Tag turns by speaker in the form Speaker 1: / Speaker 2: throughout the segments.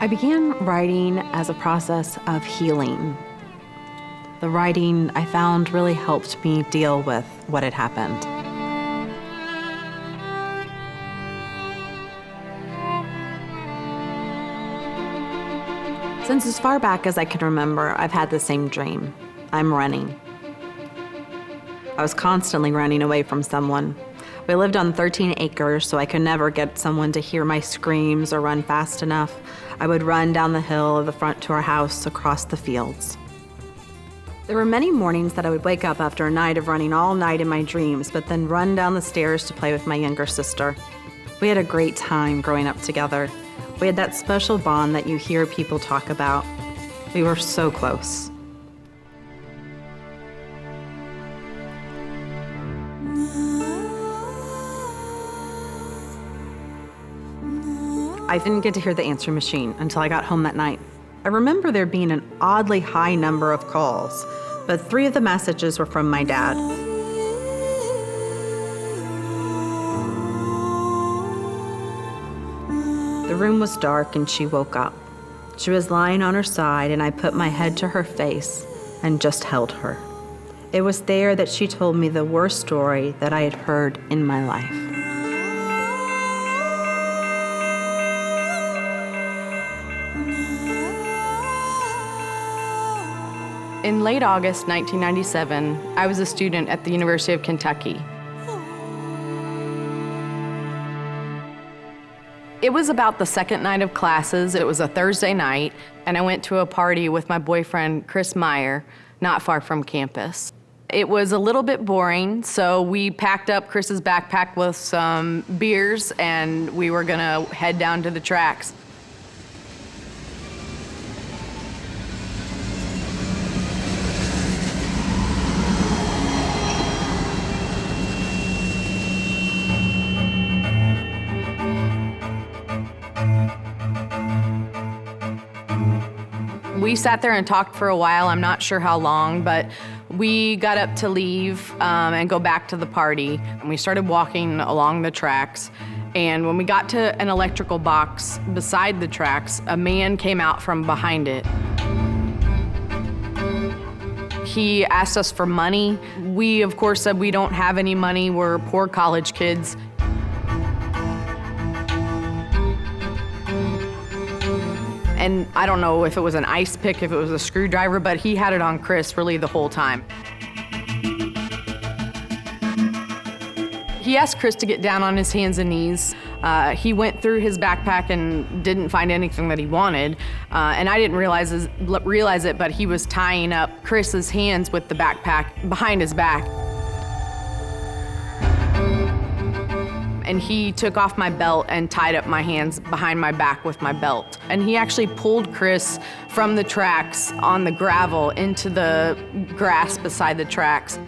Speaker 1: I began writing as a process of healing. The writing, I found, really helped me deal with what had happened. Since as far back as I can remember, I've had the same dream. I'm running. I was constantly running away from someone. We lived on 13 acres, so I could never get someone to hear my screams or run fast enough. I would run down the hill of the front to our house across the fields. There were many mornings that I would wake up after a night of running all night in my dreams, but then run down the stairs to play with my younger sister. We had a great time growing up together. We had that special bond that you hear people talk about. We were so close. I didn't get to hear the answering machine until I got home that night. I remember there being an oddly high number of calls, but 3 of the messages were from my dad. The room was dark and she woke up. She was lying on her side and I put my head to her face and just held her. It was there that she told me the worst story that I had heard in my life.
Speaker 2: In late August 1997, I was a student at the University of Kentucky. It was about the second night of classes. It was a Thursday night, and I went to a party with my boyfriend, Chris Meyer, not far from campus. It was a little bit boring, so we packed up Chris's backpack with some beers, and we were gonna head down to the tracks. We sat there and talked for a while. I'm not sure how long, but we got up to leave and go back to the party. And we started walking along the tracks. And when we got to an electrical box beside the tracks, a man came out from behind it. He asked us for money. We, of course, said we don't have any money. We're poor college kids. And I don't know if it was an ice pick, if it was a screwdriver, but he had it on Chris really the whole time. He asked Chris to get down on his hands and knees. He went through his backpack and didn't find anything that he wanted. And I didn't realize it, but he was tying up Chris's hands with the backpack behind his back. And he took off my belt and tied up my hands behind my back with my belt. And he actually pulled Chris from the tracks on the gravel into the grass beside the tracks.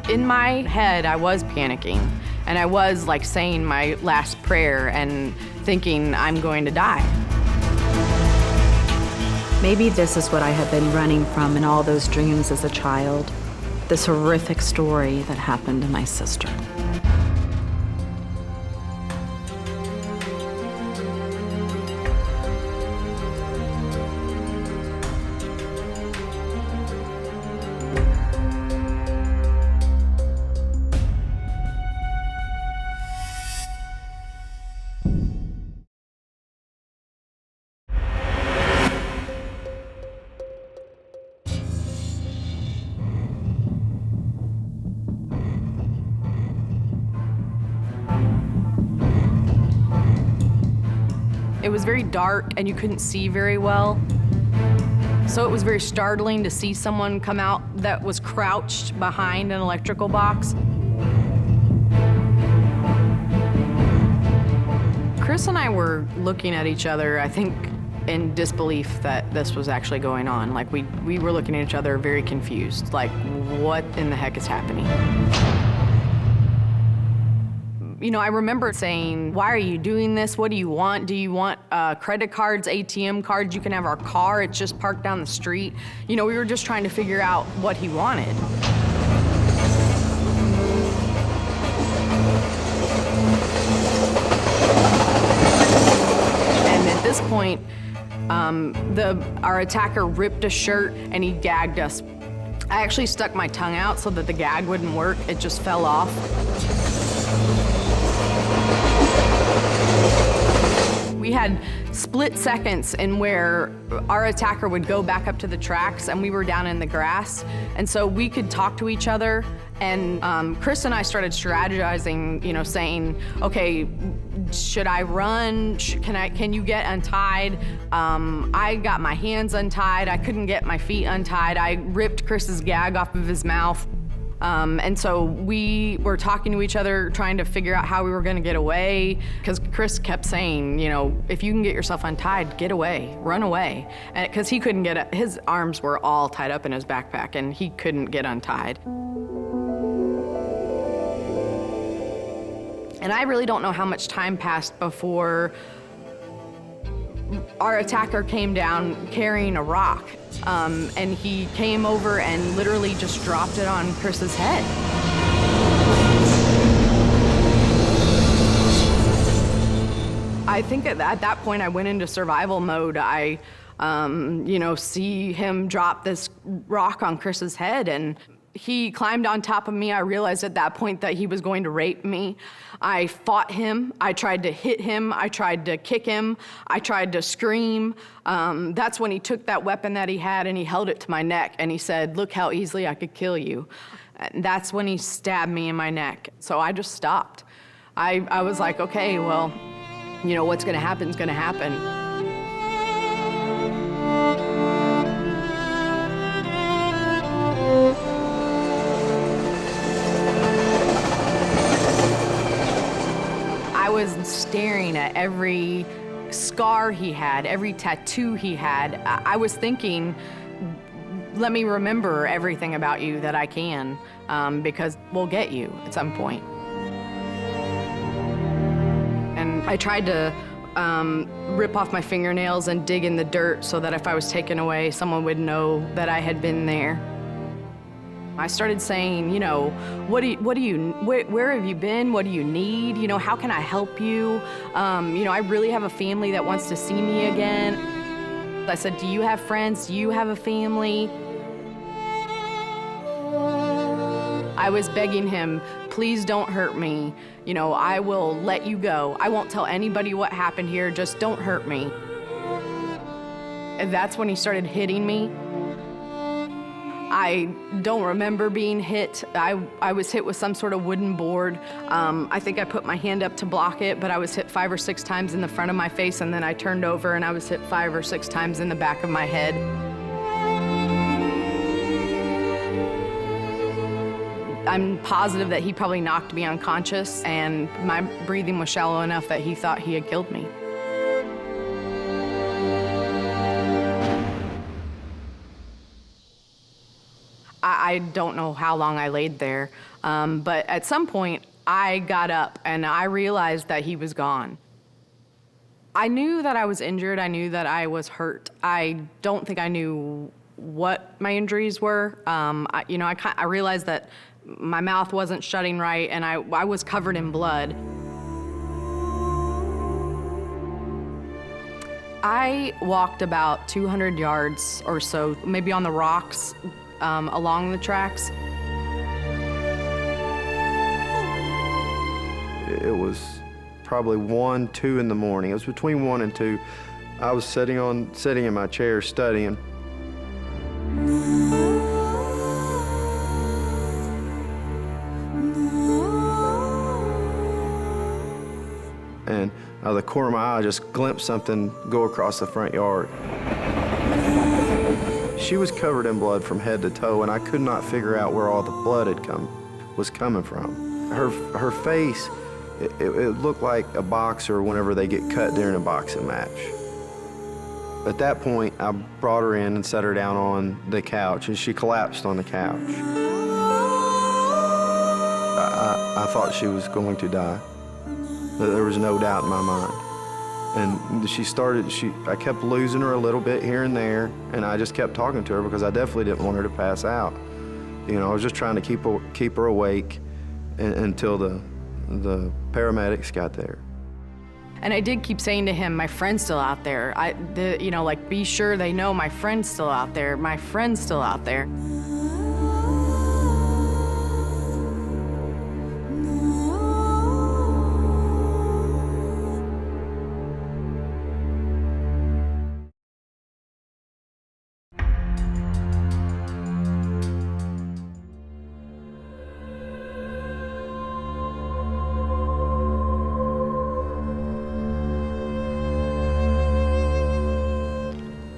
Speaker 2: In my head, I was panicking, and I was like saying my last prayer and thinking I'm going to die.
Speaker 1: Maybe this is what I had been running from in all those dreams as a child. This horrific story that happened to my sister.
Speaker 2: It was very dark and you couldn't see very well. So it was very startling to see someone come out that was crouched behind an electrical box. Chris and I were looking at each other, I think, in disbelief that this was actually going on. Like we were looking at each other very confused, like what in the heck is happening? You know, I remember saying, why are you doing this? What do you want? Do you want credit cards, ATM cards? You can have our car. It's just parked down the street. You know, we were just trying to figure out what he wanted. this point, our attacker ripped a shirt and he gagged us. I actually stuck my tongue out so that the gag wouldn't work. It just fell off. We had split seconds in where our attacker would go back up to the tracks and we were down in the grass. And so we could talk to each other. And Chris and I started strategizing, saying, okay, should I run? Can you get untied? I got my hands untied. I couldn't get my feet untied. I ripped Chris's gag off of his mouth. And so we were talking to each other, trying to figure out how we were gonna get away, because Chris kept saying, if you can get yourself untied, get away, run away. And because he couldn't his arms were all tied up in his backpack and he couldn't get untied. And I really don't know how much time passed before our attacker came down carrying a rock. And he came over and literally just dropped it on Chris's head. I think at that point I went into survival mode. I, see him drop this rock on Chris's head, and he climbed on top of me. I realized at that point that he was going to rape me. I fought him. I tried to hit him. I tried to kick him. I tried to scream. That's when he took that weapon that he had and he held it to my neck and he said, "Look how easily I could kill you." And that's when he stabbed me in my neck. So I just stopped. I was like, okay, well, what's gonna happen is gonna happen. I was staring at every scar he had, every tattoo he had. I was thinking, let me remember everything about you that I can, because we'll get you at some point. And I tried to rip off my fingernails and dig in the dirt so that if I was taken away, someone would know that I had been there. I started saying, where have you been? What do you need? How can I help you? I really have a family that wants to see me again. I said, do you have friends? Do you have a family? I was begging him, please don't hurt me. I will let you go. I won't tell anybody what happened here, just don't hurt me. And that's when he started hitting me. I don't remember being hit. I was hit with some sort of wooden board. I think I put my hand up to block it, but I was hit 5 or 6 times in the front of my face, and then I turned over and I was hit 5 or 6 times in the back of my head. I'm positive that he probably knocked me unconscious, and my breathing was shallow enough that he thought he had killed me. I don't know how long I laid there, but at some point I got up and I realized that he was gone. I knew that I was injured. I knew that I was hurt. I don't think I knew what my injuries were. I realized that my mouth wasn't shutting right and I was covered in blood. I walked about 200 yards or so, maybe on the rocks, along the tracks.
Speaker 3: It was probably 1, 2 in the morning. It was between 1 and 2. I was sitting in my chair studying. And out of the corner of my eye, I just glimpsed something go across the front yard. She was covered in blood from head to toe, and I could not figure out where all the blood was coming from. Her face, it looked like a boxer whenever they get cut during a boxing match. At that point, I brought her in and set her down on the couch, and she collapsed on the couch. I thought she was going to die. There was no doubt in my mind. And I kept losing her a little bit here and there, and I just kept talking to her because I definitely didn't want her to pass out. I was just trying to keep her awake until the paramedics got there.
Speaker 2: And I did keep saying to him, my friend's still out there. Like, be sure they know my friend's still out there. My friend's still out there.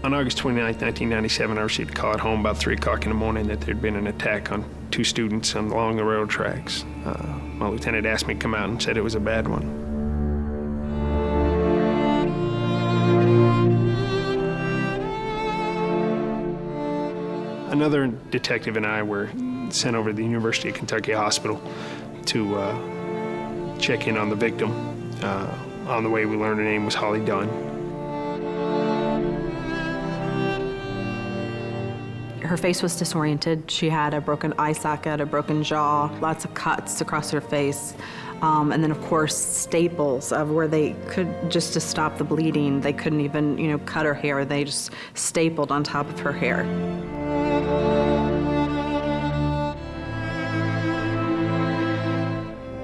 Speaker 4: On August 29, 1997, I received a call at home about 3 o'clock in the morning that there'd been an attack on 2 students along the railroad tracks. My lieutenant asked me to come out and said it was a bad one. Another detective and I were sent over to the University of Kentucky Hospital to check in on the victim. On the way, we learned her name was Holly Dunn.
Speaker 1: Her face was disoriented. She had a broken eye socket, a broken jaw, lots of cuts across her face. And then, of course, staples of where they could, just to stop the bleeding, they couldn't even, cut her hair. They just stapled on top of her hair.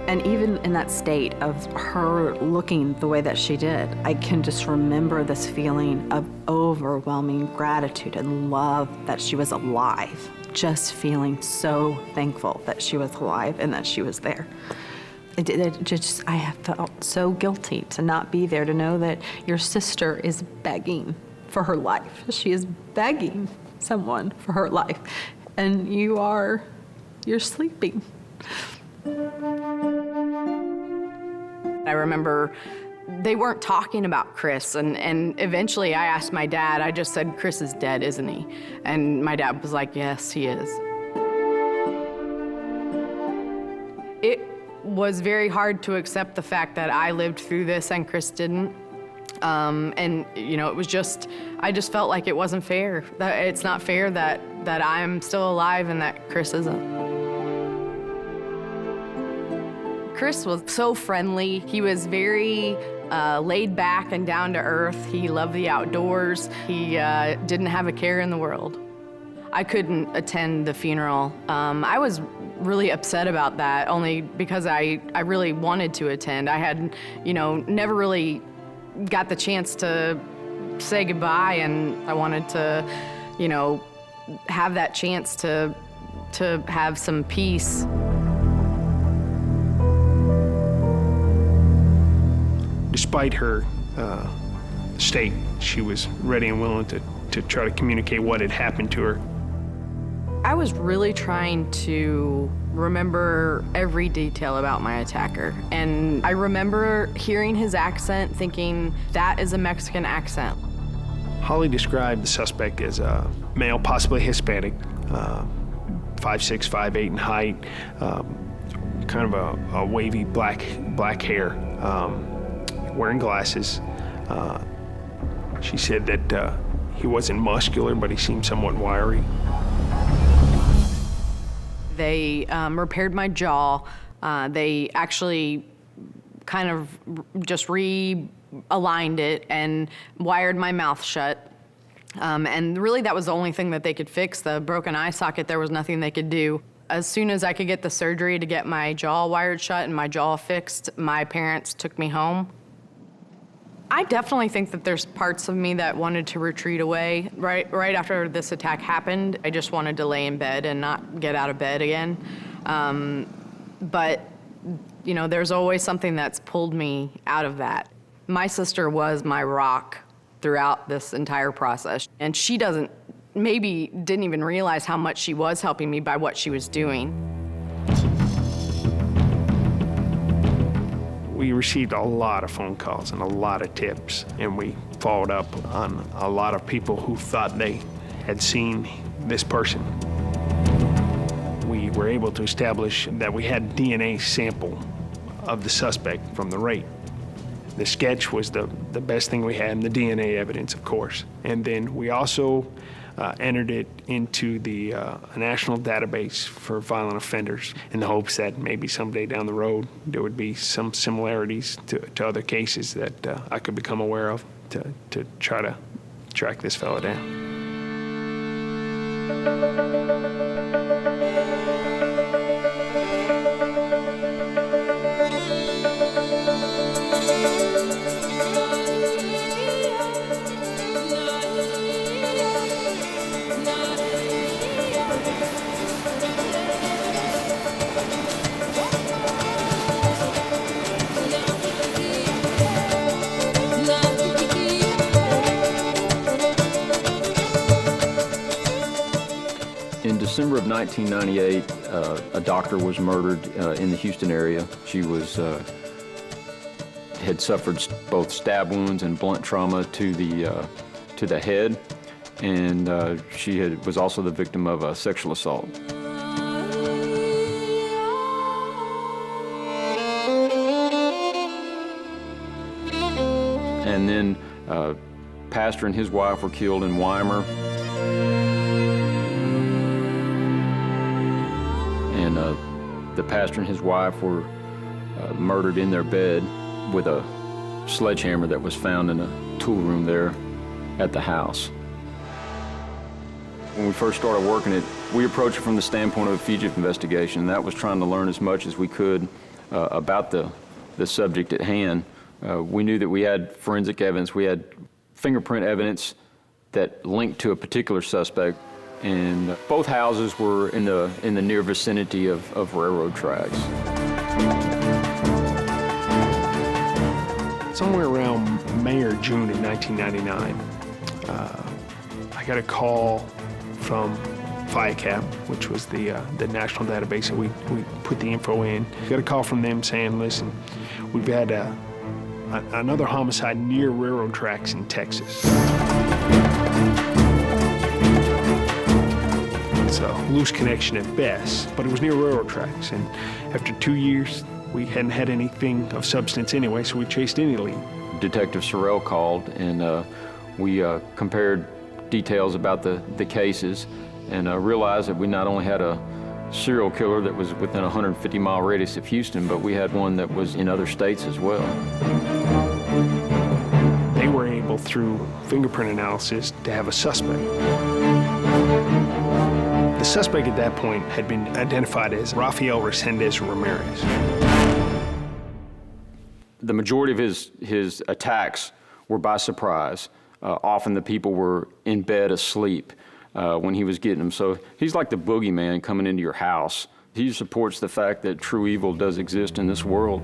Speaker 1: And even in that state of her looking the way that she did, I can just remember this feeling of overwhelming gratitude and love that she was alive. Just feeling so thankful that she was alive and that she was there. I have felt so guilty to not be there, to know that your sister is begging for her life. She is begging someone for her life, and you're sleeping.
Speaker 2: I remember they weren't talking about Chris, and eventually I asked my dad, I just said, Chris is dead, isn't he? And my dad was like, yes, he is. It was very hard to accept the fact that I lived through this and Chris didn't. It was just, I just felt like it wasn't fair. That it's not fair that I'm still alive and that Chris isn't. Chris was so friendly. He was very laid back and down to earth. He loved the outdoors. He didn't have a care in the world. I couldn't attend the funeral. I was really upset about that, only because I really wanted to attend. I had, never really got the chance to say goodbye, and I wanted to, have that chance to have some peace.
Speaker 4: Despite her state, she was ready and willing to try to communicate what had happened to her.
Speaker 2: I was really trying to remember every detail about my attacker. And I remember hearing his accent, thinking, that is a Mexican accent.
Speaker 4: Holly described the suspect as a male, possibly Hispanic, 5'6", 5'8" in height, kind of a wavy black hair. Wearing glasses. She said that he wasn't muscular, but he seemed somewhat wiry.
Speaker 2: They repaired my jaw. They actually kind of just realigned it and wired my mouth shut. And really that was the only thing that they could fix. The broken eye socket, there was nothing they could do. As soon as I could get the surgery to get my jaw wired shut and my jaw fixed, my parents took me home. I definitely think that there's parts of me that wanted to retreat away. Right after this attack happened, I just wanted to lay in bed and not get out of bed again. But there's always something that's pulled me out of that. My sister was my rock throughout this entire process, and she didn't even realize how much she was helping me by what she was doing.
Speaker 4: We received a lot of phone calls and a lot of tips, and we followed up on a lot of people who thought they had seen this person. We were able to establish that we had DNA sample of the suspect from the rape. The sketch was the best thing we had, and the DNA evidence, of course. And then we also entered it into the national database for violent offenders in the hopes that maybe someday down the road there would be some similarities to other cases that I could become aware of to try to track this fellow down.
Speaker 5: In December of 1998, a doctor was murdered in the Houston area. She had suffered both stab wounds and blunt trauma to the head, and she was also the victim of a sexual assault. And then pastor and his wife were killed in Weimar. And the pastor and his wife were murdered in their bed with a sledgehammer that was found in a tool room there at the house. When we first started working it, we approached it from the standpoint of a fugitive investigation, and that was trying to learn as much as we could about the subject at hand. We knew that we had forensic evidence, we had fingerprint evidence that linked to a particular suspect, and both houses were in the near vicinity of railroad tracks.
Speaker 4: Somewhere around May or June of 1999, I got a call from FICAP, which was the national database that we put the info in. Got a call from them saying, listen, we've had another homicide near railroad tracks in Texas. It's a loose connection at best, but it was near railroad tracks. And after 2 years, we hadn't had anything of substance anyway, so we chased any lead.
Speaker 5: Detective Sorrell called, and we compared details about the cases, and realized that we not only had a serial killer that was within a 150-mile radius of Houston, but we had one that was in other states as well.
Speaker 4: They were able, through fingerprint analysis, to have a suspect. The suspect at that point had been identified as Rafael Resendez Ramirez.
Speaker 5: The majority of his attacks were by surprise. Often the people were in bed asleep when he was getting them. So he's like the boogeyman coming into your house. He supports the fact that true evil does exist in this world.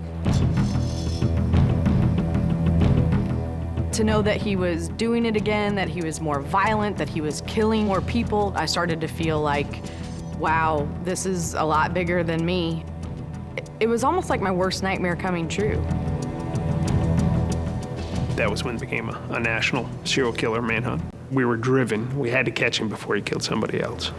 Speaker 2: To know that he was doing it again, that he was more violent, that he was killing more people, I started to feel like, wow, this is a lot bigger than me. It was almost like my worst nightmare coming true.
Speaker 4: That was when it became a national serial killer manhunt. We were driven. We had to catch him before he killed somebody else.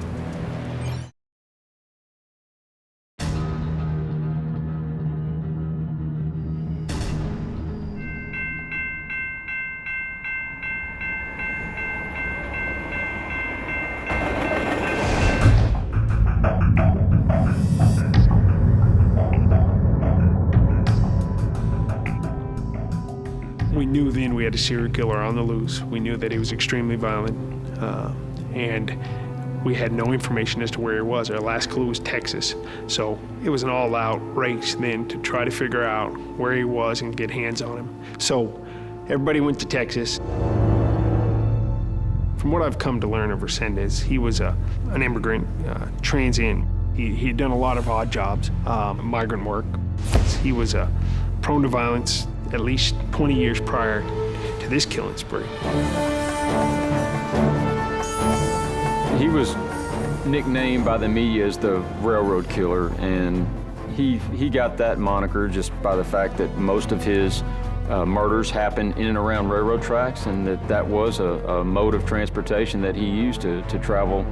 Speaker 4: We knew then we had a serial killer on the loose. We knew that he was extremely violent, and we had no information as to where he was. Our last clue was Texas. So it was an all-out race then to try to figure out where he was and get hands on him. So everybody went to Texas. From what I've come to learn of Resendez, he was an immigrant, transient. He had done a lot of odd jobs, migrant work. He was prone to violence at least 20 years prior to this killing spree.
Speaker 5: He was nicknamed by the media as the railroad killer, and he got that moniker just by the fact that most of his murders happened in and around railroad tracks, and that was a mode of transportation that he used to travel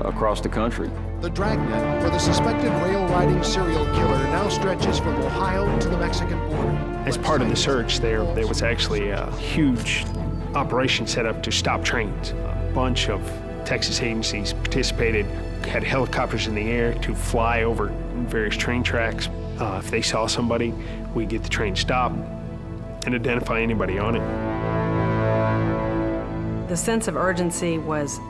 Speaker 5: across the country.
Speaker 6: The dragnet for the suspected rail-riding serial killer now stretches from Ohio to the Mexican border.
Speaker 4: As part of the search, there was actually a huge operation set up to stop trains. A bunch of Texas agencies participated, had helicopters in the air to fly over various train tracks. If they saw somebody, we'd get the train stopped and identify anybody on it.
Speaker 7: The sense of urgency was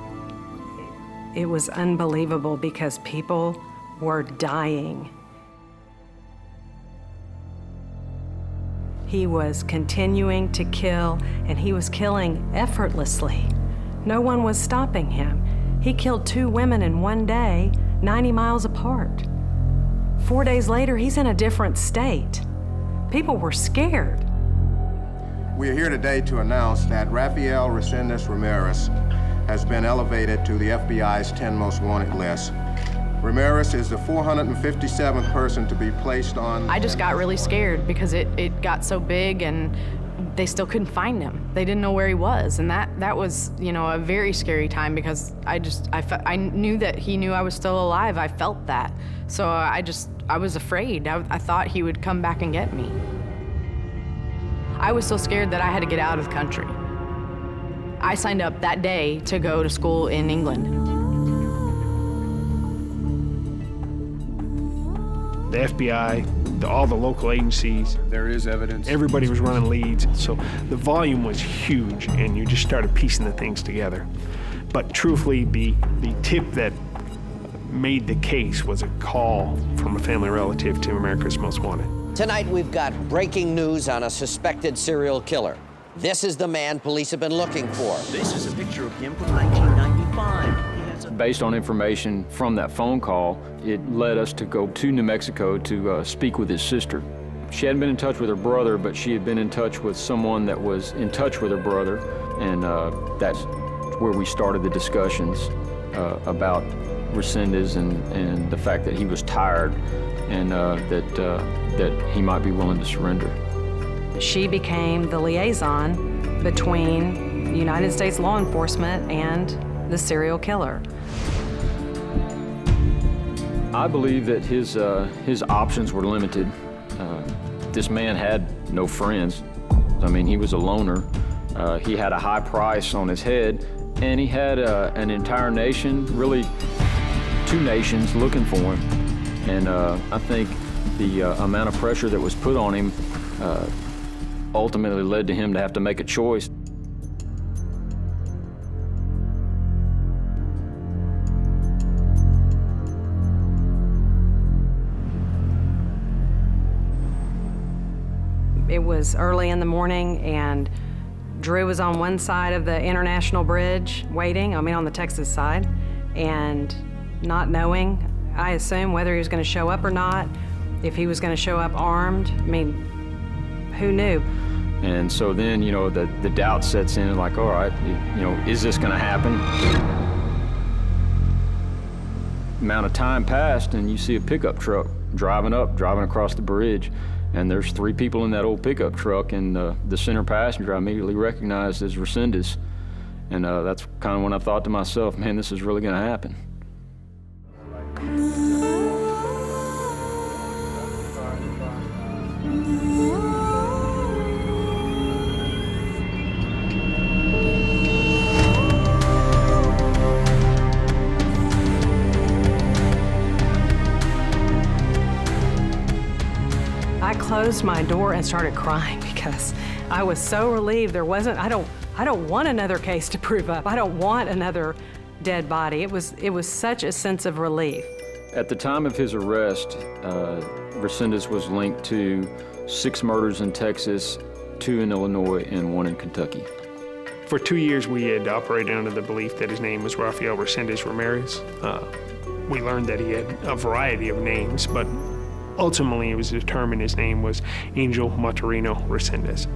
Speaker 7: unbelievable because people were dying. He was continuing to kill, and he was killing effortlessly. No one was stopping him. He killed 2 women in one day, 90 miles apart. 4 days later, he's in a different state. People were scared.
Speaker 8: We are here today to announce that Rafael Resendez Ramirez has been elevated to the FBI's 10 most wanted list. Ramirez is the 457th person to be placed on...
Speaker 2: I just got really scared because it got so big and they still couldn't find him. They didn't know where he was, and that was, you know, a very scary time because I knew that he knew I was still alive. I felt that. So I was afraid. I thought he would come back and get me. I was so scared that I had to get out of the country. I signed up that day to go to school in England.
Speaker 4: The FBI, all the local agencies.
Speaker 8: There is evidence.
Speaker 4: Everybody was running leads, so the volume was huge, and you just started piecing the things together. But truthfully, the tip that made the case was a call from a family relative to America's Most Wanted.
Speaker 9: Tonight, we've got breaking news on a suspected serial killer. This is the man police have been looking for.
Speaker 10: This is a picture of him from 1995.
Speaker 5: Based on information from that phone call, it led us to go to New Mexico to speak with his sister. She hadn't been in touch with her brother, but she had been in touch with someone that was in touch with her brother, and that's where we started the discussions about Resendez and the fact that he was tired and that he might be willing to surrender.
Speaker 7: She became the liaison between United States law enforcement and the serial killer.
Speaker 5: I believe that his options were limited. This man had no friends. I mean, he was a loner. He had a high price on his head, and he had an entire nation, really 2 nations, looking for him. And I think the amount of pressure that was put on him ultimately led to him to have to make a choice.
Speaker 7: It was early in the morning, and Drew was on one side of the International Bridge waiting, on the Texas side, and not knowing, I assume, whether he was going to show up or not, if he was going to show up armed. Who knew?
Speaker 5: And so then, the doubt sets in, like, all right, is this going to happen? Amount of time passed, and you see a pickup truck driving across the bridge, and there's 3 people in that old pickup truck, and the center passenger I immediately recognized as Resendez. And that's kind of when I thought to myself, man, this is really going to happen.
Speaker 7: I closed my door and started crying because I was so relieved there wasn't, I don't want another case to prove up. I don't want another dead body. It was such a sense of relief.
Speaker 5: At the time of his arrest, Resendez was linked to 6 murders in Texas, 2 in Illinois, and 1 in Kentucky.
Speaker 4: For 2 years, we had operated under the belief that his name was Rafael Resendez Ramirez. We learned that he had a variety of names, but ultimately it was determined his name was Angel Maturino Resendez.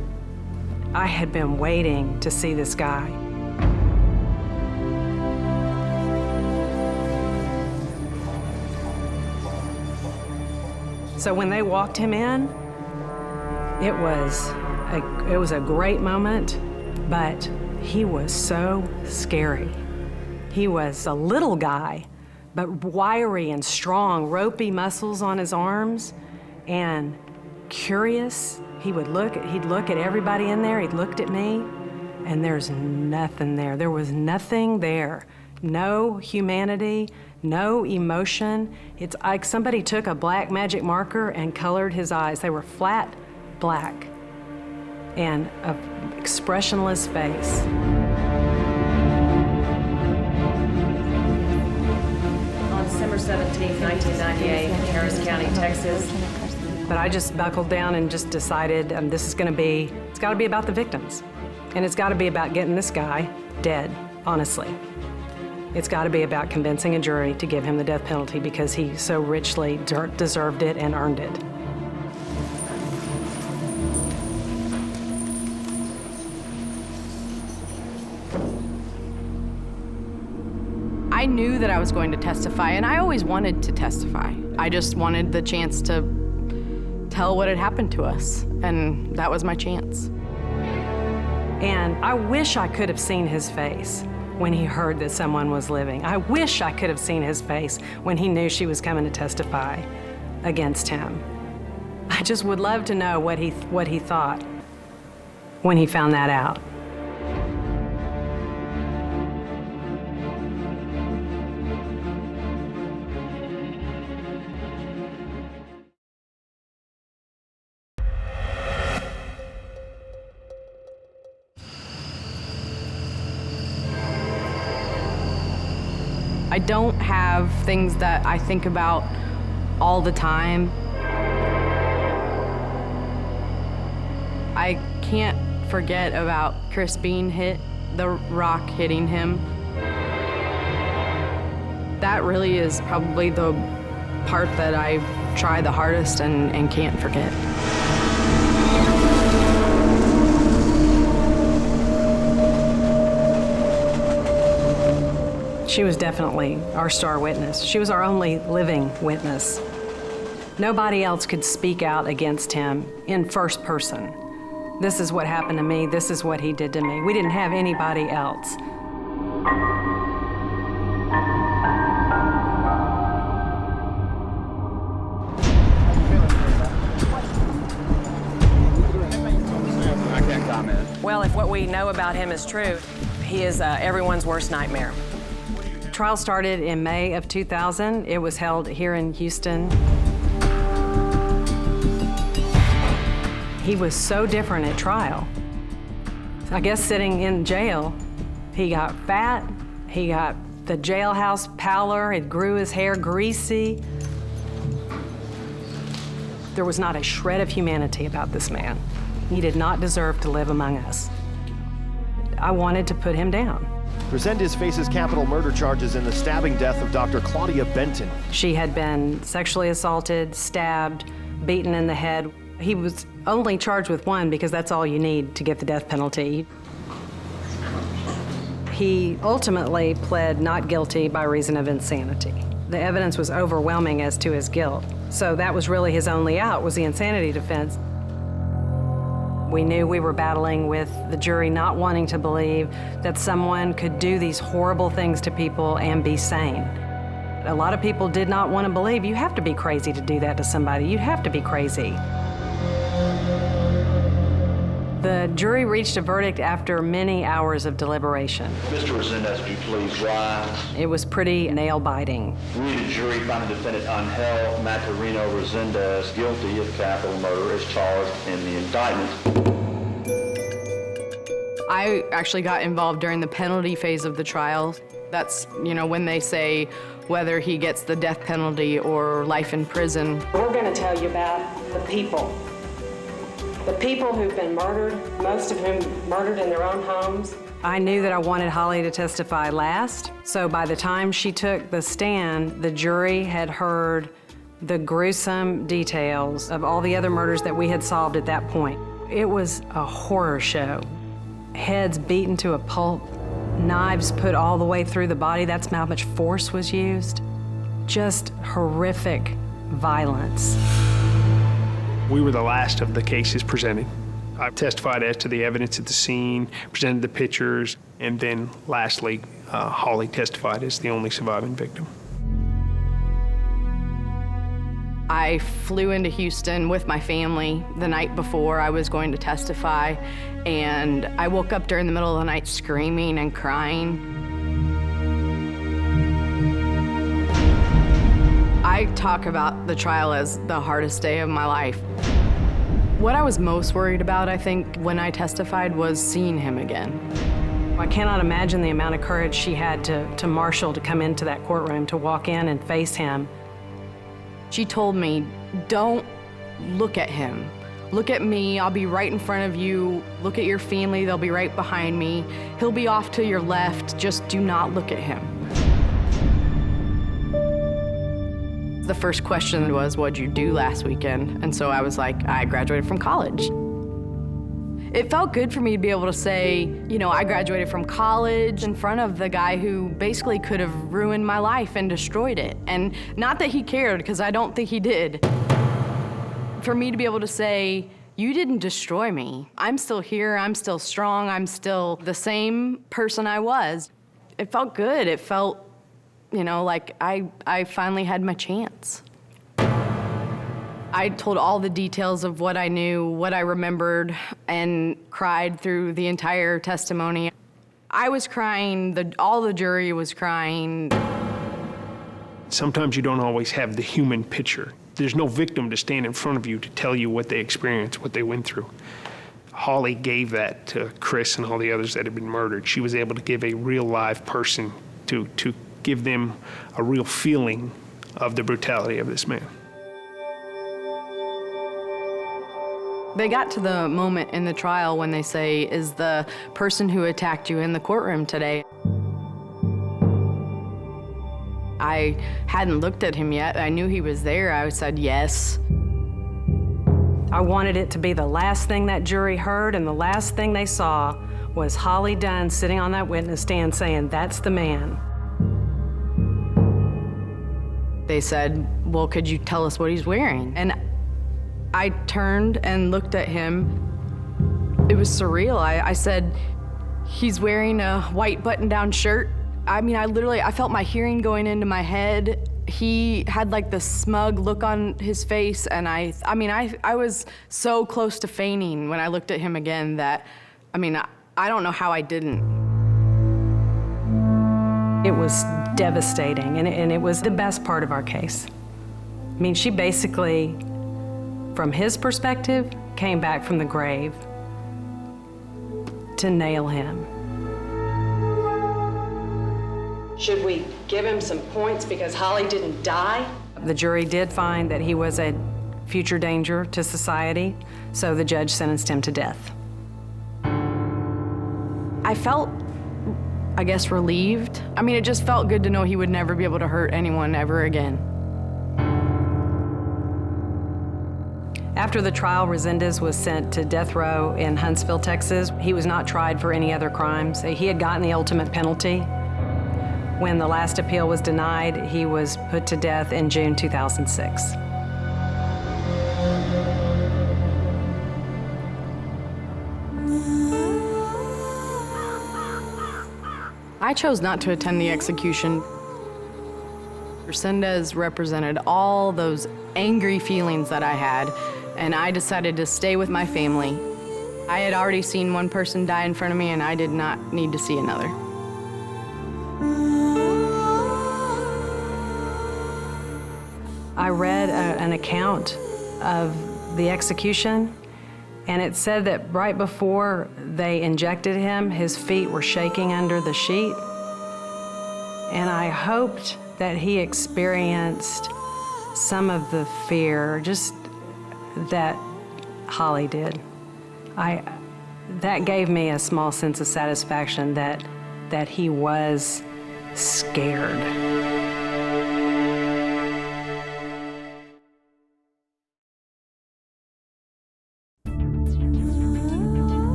Speaker 7: I had been waiting to see this guy. So when they walked him in, it was a great moment, but he was so scary. He was a little guy, but wiry and strong, ropey muscles on his arms, and curious. He'd look at everybody in there, he'd looked at me, and there's nothing there. There was nothing there No humanity, no emotion. It's like somebody took a black magic marker and colored his eyes. They were flat black and an expressionless face.
Speaker 11: On December 17, 1998, in Harris County, Texas.
Speaker 7: But I just buckled down and just decided this is gonna be, it's gotta be about the victims. And it's gotta be about getting this guy dead, honestly. It's gotta be about convincing a jury to give him the death penalty because he so richly deserved it and earned it.
Speaker 2: I knew that I was going to testify, and I always wanted to testify. I just wanted the chance to tell what had happened to us, and that was my chance.
Speaker 7: And I wish I could have seen his face when he heard that someone was living. I wish I could have seen his face when he knew she was coming to testify against him. I just would love to know what he thought when he found that out.
Speaker 2: I don't have things that I think about all the time. I can't forget about Chris being hit, the rock hitting him. That really is probably the part that I try the hardest and can't forget.
Speaker 7: She was definitely our star witness. She was our only living witness. Nobody else could speak out against him in first person. This is what happened to me. This is what he did to me. We didn't have anybody else.
Speaker 12: I can't comment.
Speaker 11: Well, if what we know about him is true, he is everyone's worst nightmare.
Speaker 7: Trial started in May of 2000. It was held here in Houston. He was so different at trial. I guess sitting in jail, he got fat, he got the jailhouse pallor, it grew his hair greasy. There was not a shred of humanity about this man. He did not deserve to live among us. I wanted to put him down.
Speaker 13: Resendez faces capital murder charges in the stabbing death of Dr. Claudia Benton.
Speaker 7: She had been sexually assaulted, stabbed, beaten in the head. He was only charged with one because that's all you need to get the death penalty. He ultimately pled not guilty by reason of insanity. The evidence was overwhelming as to his guilt, so that was really his only out, was the insanity defense. We knew we were battling with the jury not wanting to believe that someone could do these horrible things to people and be sane. A lot of people did not want to believe you have to be crazy to do that to somebody. You'd have to be crazy. The jury reached a verdict after many hours of deliberation.
Speaker 14: Mr. Resendez, would you please rise?
Speaker 7: It was pretty nail-biting.
Speaker 14: We, the jury, find the defendant Angel Maturino Resendez guilty of capital murder as charged in the indictment.
Speaker 2: I actually got involved during the penalty phase of the trial. That's, when they say whether he gets the death penalty or life in prison.
Speaker 11: We're going to tell you about the people. The people who've been murdered, most of whom murdered in their own homes.
Speaker 7: I knew that I wanted Holly to testify last, so by the time she took the stand, the jury had heard the gruesome details of all the other murders that we had solved at that point. It was a horror show. Heads beaten to a pulp, knives put all the way through the body. That's how much force was used. Just horrific violence.
Speaker 4: We were the last of the cases presented. I testified as to the evidence at the scene, presented the pictures, and then lastly, Holly testified as the only surviving victim.
Speaker 2: I flew into Houston with my family the night before I was going to testify, and I woke up during the middle of the night screaming and crying. I talk about the trial as the hardest day of my life. What I was most worried about, I think, when I testified was seeing him again.
Speaker 7: I cannot imagine the amount of courage she had to marshal to come into that courtroom, to walk in and face him.
Speaker 2: She told me, don't look at him. Look at me, I'll be right in front of you. Look at your family, they'll be right behind me. He'll be off to your left, just do not look at him. The first question was, what'd you do last weekend? And so I was like, I graduated from college. It felt good for me to be able to say, you know, I graduated from college in front of the guy who basically could have ruined my life and destroyed it. And not that he cared, because I don't think he did. For me to be able to say, you didn't destroy me. I'm still here, I'm still strong, I'm still the same person I was. It felt good. It felt, you know, like I finally had my chance. I told all the details of what I knew, what I remembered, and cried through the entire testimony. I was crying, all the jury was crying.
Speaker 4: Sometimes you don't always have the human picture. There's no victim to stand in front of you to tell you what they experienced, what they went through. Holly gave that to Chris and all the others that had been murdered. She was able to give a real live person to give them a real feeling of the brutality of this man.
Speaker 2: They got to the moment in the trial when they say, is the person who attacked you in the courtroom today? I hadn't looked at him yet. I knew he was there. I said yes.
Speaker 7: I wanted it to be the last thing that jury heard, and the last thing they saw was Holly Dunn sitting on that witness stand saying, that's the man.
Speaker 2: They said, well, could you tell us what he's wearing? And I turned and looked at him. It was surreal. I said, he's wearing a white button-down shirt. I mean, I felt my hearing going into my head. He had like this smug look on his face, and I was so close to fainting when I looked at him again that, I don't know how I didn't.
Speaker 7: It was devastating, and it was the best part of our case. I mean, she basically, from his perspective, came back from the grave to nail him.
Speaker 11: Should we give him some points because Holly didn't die?
Speaker 7: The jury did find that he was a future danger to society, so the judge sentenced him to death.
Speaker 2: I felt, I guess, relieved. I mean, it just felt good to know he would never be able to hurt anyone ever again.
Speaker 7: After the trial, Resendez was sent to death row in Huntsville, Texas. He was not tried for any other crimes. He had gotten the ultimate penalty. When the last appeal was denied, he was put to death in June 2006.
Speaker 2: I chose not to attend the execution. Resendez represented all those angry feelings that I had, and I decided to stay with my family. I had already seen one person die in front of me, and I did not need to see another.
Speaker 7: I read an account of the execution, and it said that right before they injected him, his feet were shaking under the sheet. And I hoped that he experienced some of the fear, just that Holly did. That gave me a small sense of satisfaction that he was scared.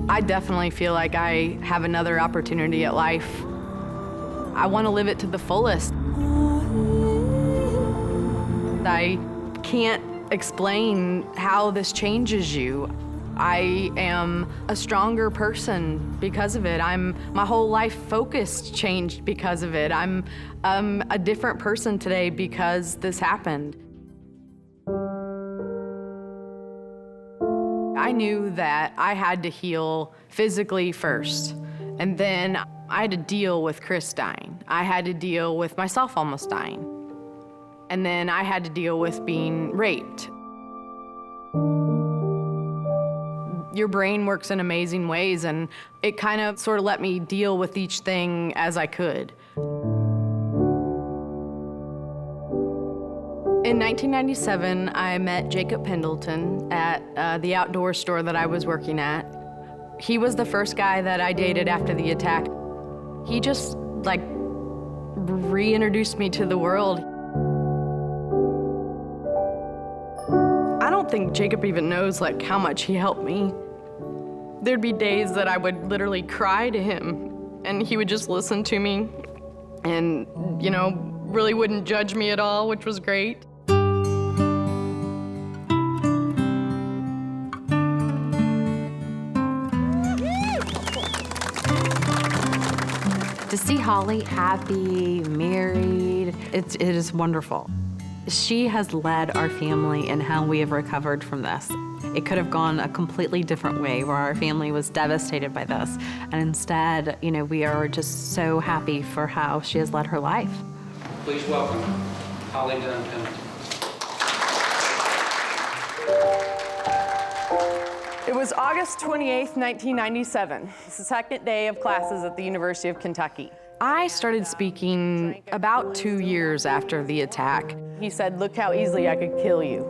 Speaker 2: I definitely feel like I have another opportunity at life. I want to live it to the fullest. I can't explain how this changes you. I am a stronger person because of it. My whole life focus changed because of it. I'm a different person today because this happened. I knew that I had to heal physically first, and then I had to deal with Chris dying. I had to deal with myself almost dying. And then I had to deal with being raped. Your brain works in amazing ways, and it kind of sort of let me deal with each thing as I could. In 1997, I met Jacob Pendleton at the outdoor store that I was working at. He was the first guy that I dated after the attack. He just, like, reintroduced me to the world. I don't think Jacob even knows, like, how much he helped me. There'd be days that I would literally cry to him, and he would just listen to me and, you know, really wouldn't judge me at all, which was great.
Speaker 1: To see Holly happy, married, it is wonderful. She has led our family in how we have recovered from this. It could have gone a completely different way where our family was devastated by this. And instead, you know, we are just so happy for how she has led her life.
Speaker 15: Please welcome Holly Dunn Pendleton.
Speaker 2: It was August 28th, 1997, the second day of classes at the University of Kentucky. I started speaking about 2 years after the attack. He said, "Look how easily I could kill you."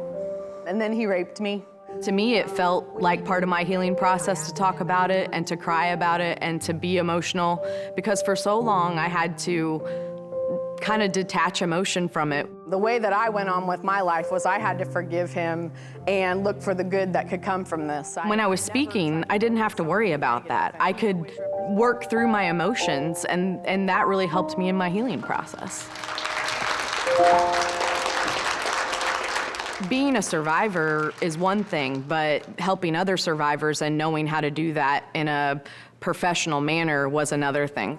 Speaker 2: And then he raped me. To me, it felt like part of my healing process to talk about it and to cry about it and to be emotional, because for so long I had to kind of detach emotion from it. The way that I went on with my life was I had to forgive him and look for the good that could come from this. When I was speaking, I didn't have to worry about that. I could work through my emotions, and that really helped me in my healing process. Being a survivor is one thing, but helping other survivors and knowing how to do that in a professional manner was another thing.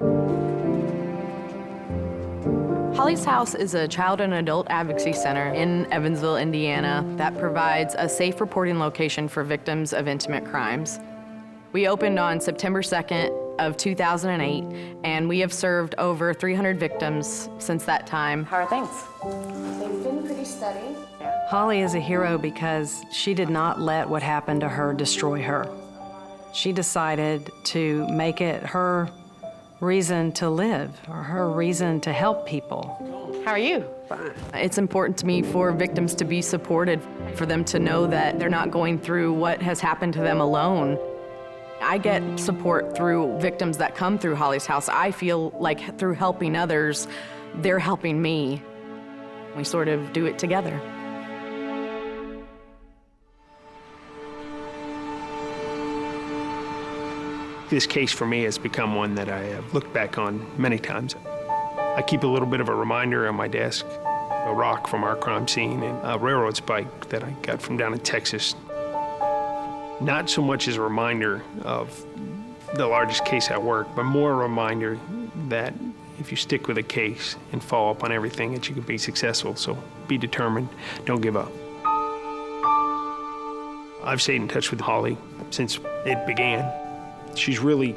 Speaker 2: Holly's House is a child and adult advocacy center in Evansville, Indiana, that provides a safe reporting location for victims of intimate crimes. We opened on September 2nd of 2008, and we have served over 300 victims since that time. How are things?
Speaker 16: They've been pretty steady.
Speaker 7: Holly is a hero because she did not let what happened to her destroy her. She decided to make it her reason to live, or her reason to help people.
Speaker 2: How are you? Fine. It's important to me for victims to be supported, for them to know that they're not going through what has happened to them alone. I get support through victims that come through Holly's House. I feel like through helping others, they're helping me. We sort of do it together.
Speaker 4: This case for me has become one that I have looked back on many times. I keep a little bit of a reminder on my desk, a rock from our crime scene and a railroad spike that I got from down in Texas. Not so much as a reminder of the largest case at work, but more a reminder that if you stick with a case and follow up on everything, that you can be successful. So be determined, don't give up. I've stayed in touch with Holly since it began. She's really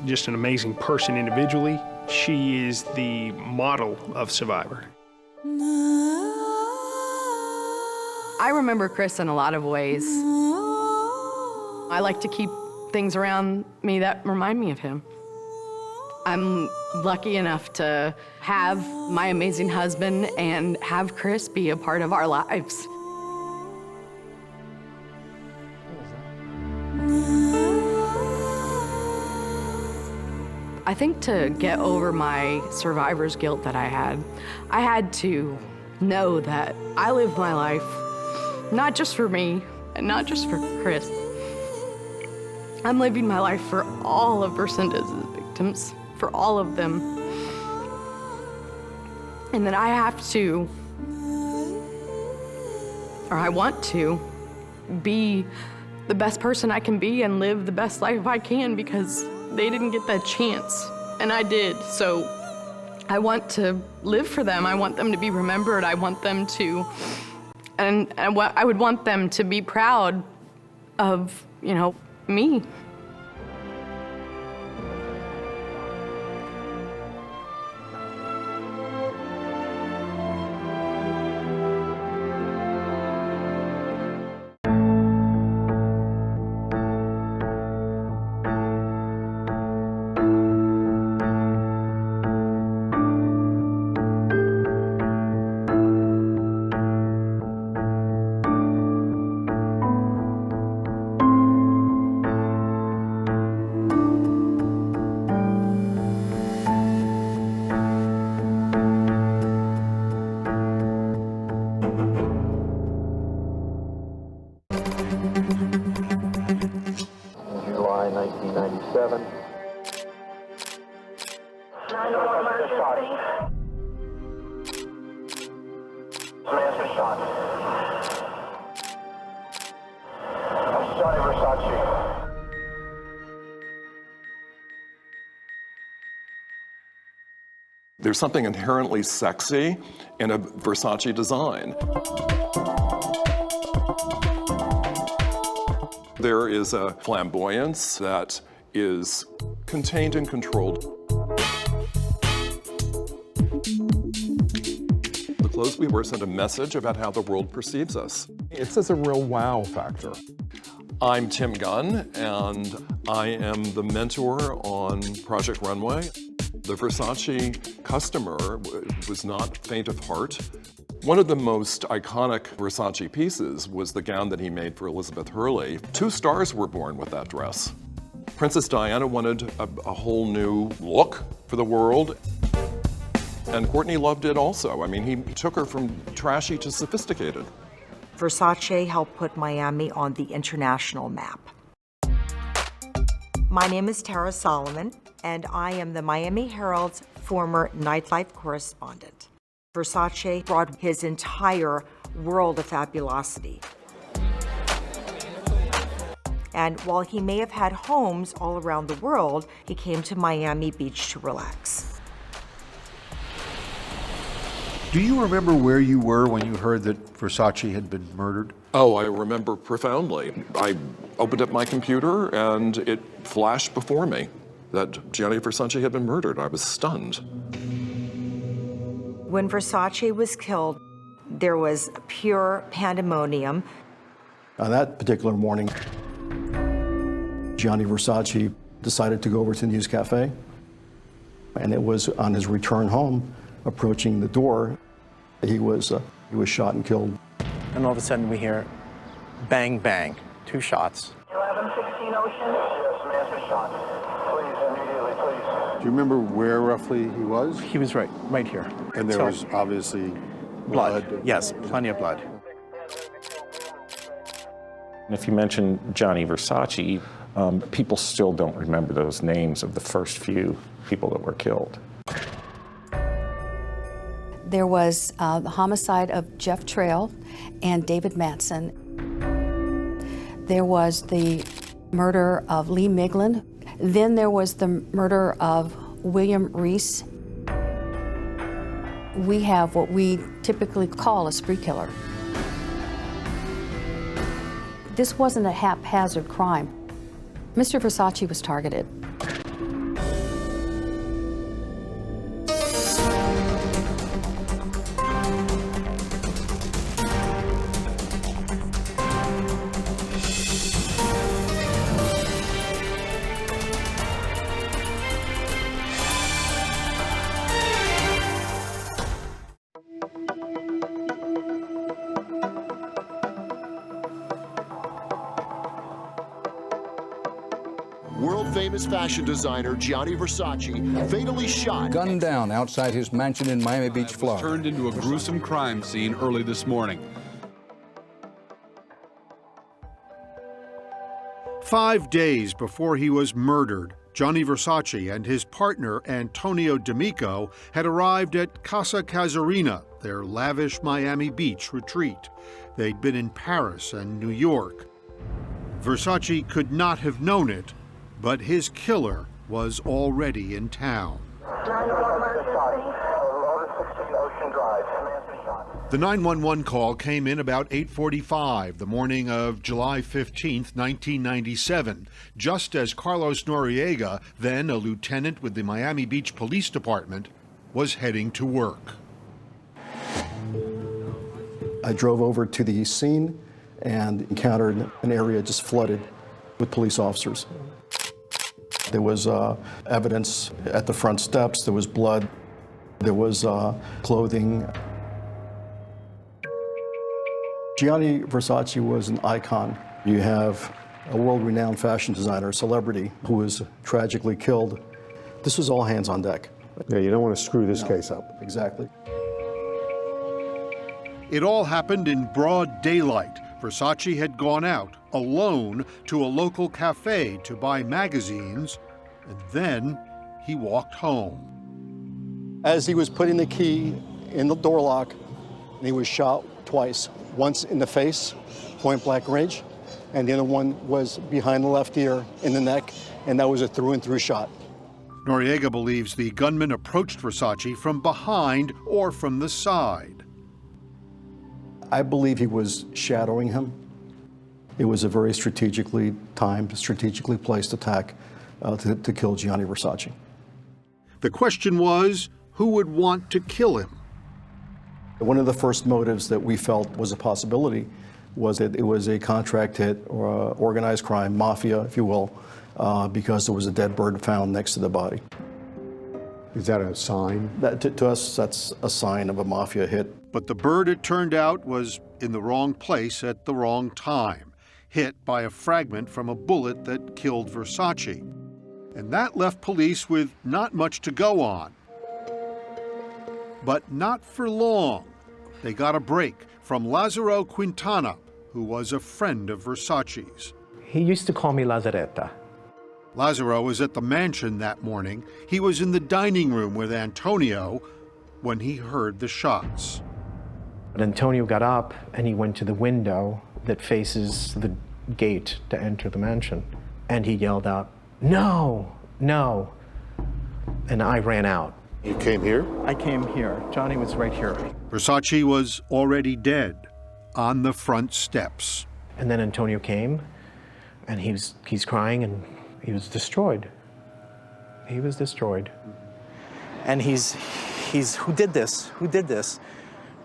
Speaker 4: just an amazing person individually. She is the model of survivor.
Speaker 2: I remember Chris in a lot of ways. I like to keep things around me that remind me of him. I'm lucky enough to have my amazing husband and have Chris be a part of our lives. I think to get over my survivor's guilt that I had to know that I lived my life not just for me and not just for Chris. I'm living my life for all of Resendez's victims, for all of them. And that I have to, or I want to, be the best person I can be and live the best life I can, because they didn't get that chance, and I did. So I want to live for them. I want them to be remembered. I want them to, and I would want them to be proud of, you know, me.
Speaker 14: July 1997.
Speaker 16: 911 emergency.
Speaker 14: Man's been shot. Johnny Versace.
Speaker 17: There's something inherently sexy in a Versace design. There is a flamboyance that is contained and controlled. The clothes we wear send a message about how the world perceives us.
Speaker 18: It's just a real wow factor.
Speaker 17: I'm Tim Gunn, and I am the mentor on Project Runway. The Versace customer was not faint of heart. One of the most iconic Versace pieces was the gown that he made for Elizabeth Hurley. 2 stars were born with that dress. Princess Diana wanted a whole new look for the world. And Courtney loved it also. I mean, he took her from trashy to sophisticated.
Speaker 19: Versace helped put Miami on the international map. My name is Tara Solomon, and I am the Miami Herald's former nightlife correspondent. Versace brought his entire world of fabulosity. And while he may have had homes all around the world, he came to Miami Beach to relax.
Speaker 20: Do you remember where you were when you heard that Versace had been murdered?
Speaker 17: Oh, I remember profoundly. I opened up my computer and it flashed before me that Gianni Versace had been murdered. I was stunned.
Speaker 19: When Versace was killed, there was pure pandemonium.
Speaker 21: On that particular morning, Gianni Versace decided to go over to the News Cafe, and it was on his return home, approaching the door, he was shot and killed.
Speaker 22: And all of a sudden we hear bang, bang, 2 shots.
Speaker 16: 1116 Ocean.
Speaker 14: Yes, man's been shot. Please, immediately, please.
Speaker 20: Do you remember where roughly he was?
Speaker 22: He was right here.
Speaker 20: And there was obviously blood.
Speaker 22: Yes, plenty of blood.
Speaker 23: If you mention Gianni Versace, people still don't remember those names of the first few people that were killed.
Speaker 24: There was the homicide of Jeff Trail and David Mattson. There was the murder of Lee Miglin. Then there was the murder of William Reese. We have what we typically call a spree killer. This wasn't a haphazard crime. Mr. Versace was targeted.
Speaker 6: World-famous fashion designer Gianni Versace fatally shot.
Speaker 25: Gunned down outside his mansion in Miami Beach, Florida.
Speaker 26: Turned into a gruesome crime scene early this morning.
Speaker 6: 5 days before he was murdered, Gianni Versace and his partner Antonio D'Amico had arrived at Casa Casuarina, their lavish Miami Beach retreat. They'd been in Paris and New York. Versace could not have known it, but his killer was already in town.
Speaker 14: 911 16 Ocean Drive. Man's been shot.
Speaker 6: The 911 call came in about 8:45 the morning of July 15th, 1997, just as Carlos Noriega, then a lieutenant with the Miami Beach Police Department, was heading to work.
Speaker 21: I drove over to the scene and encountered an area just flooded with police officers. There was evidence at the front steps, there was blood, there was clothing. Gianni Versace was an icon. You have a world-renowned fashion designer, a celebrity, who was tragically killed. This was all hands on deck.
Speaker 20: Yeah, you don't want to screw this case up.
Speaker 21: Exactly.
Speaker 6: It all happened in broad daylight. Versace had gone out alone to a local cafe to buy magazines, and then he walked home.
Speaker 21: As he was putting the key in the door lock, he was shot twice. Once in the face, point blank range, and the other one was behind the left ear in the neck, and that was a through and through shot.
Speaker 6: Noriega believes the gunman approached Versace from behind or from the side.
Speaker 21: I believe he was shadowing him. It was a very strategically timed, strategically placed attack to kill Gianni Versace.
Speaker 6: The question was, who would want to kill him?
Speaker 21: One of the first motives that we felt was a possibility was that it was a contract hit or organized crime, mafia, if you will, because there was a dead bird found next to the body.
Speaker 20: Is that a sign?
Speaker 21: To us, that's a sign of a mafia hit.
Speaker 6: But the bird, it turned out, was in the wrong place at the wrong time, hit by a fragment from a bullet that killed Versace. And that left police with not much to go on. But not for long. They got a break from Lazzaro Quintana, who was a friend of Versace's.
Speaker 22: He used to call me Lazzaretta.
Speaker 6: Lazzaro was at the mansion that morning. He was in the dining room with Antonio when he heard the shots.
Speaker 22: But Antonio got up and he went to the window that faces the gate to enter the mansion. And he yelled out, "No, no." And I ran out.
Speaker 20: You came here?
Speaker 22: I came here. Johnny was right here.
Speaker 6: Versace was already dead on the front steps.
Speaker 22: And then Antonio came and he's crying and he was destroyed. He was destroyed. And he's who did this? Who did this?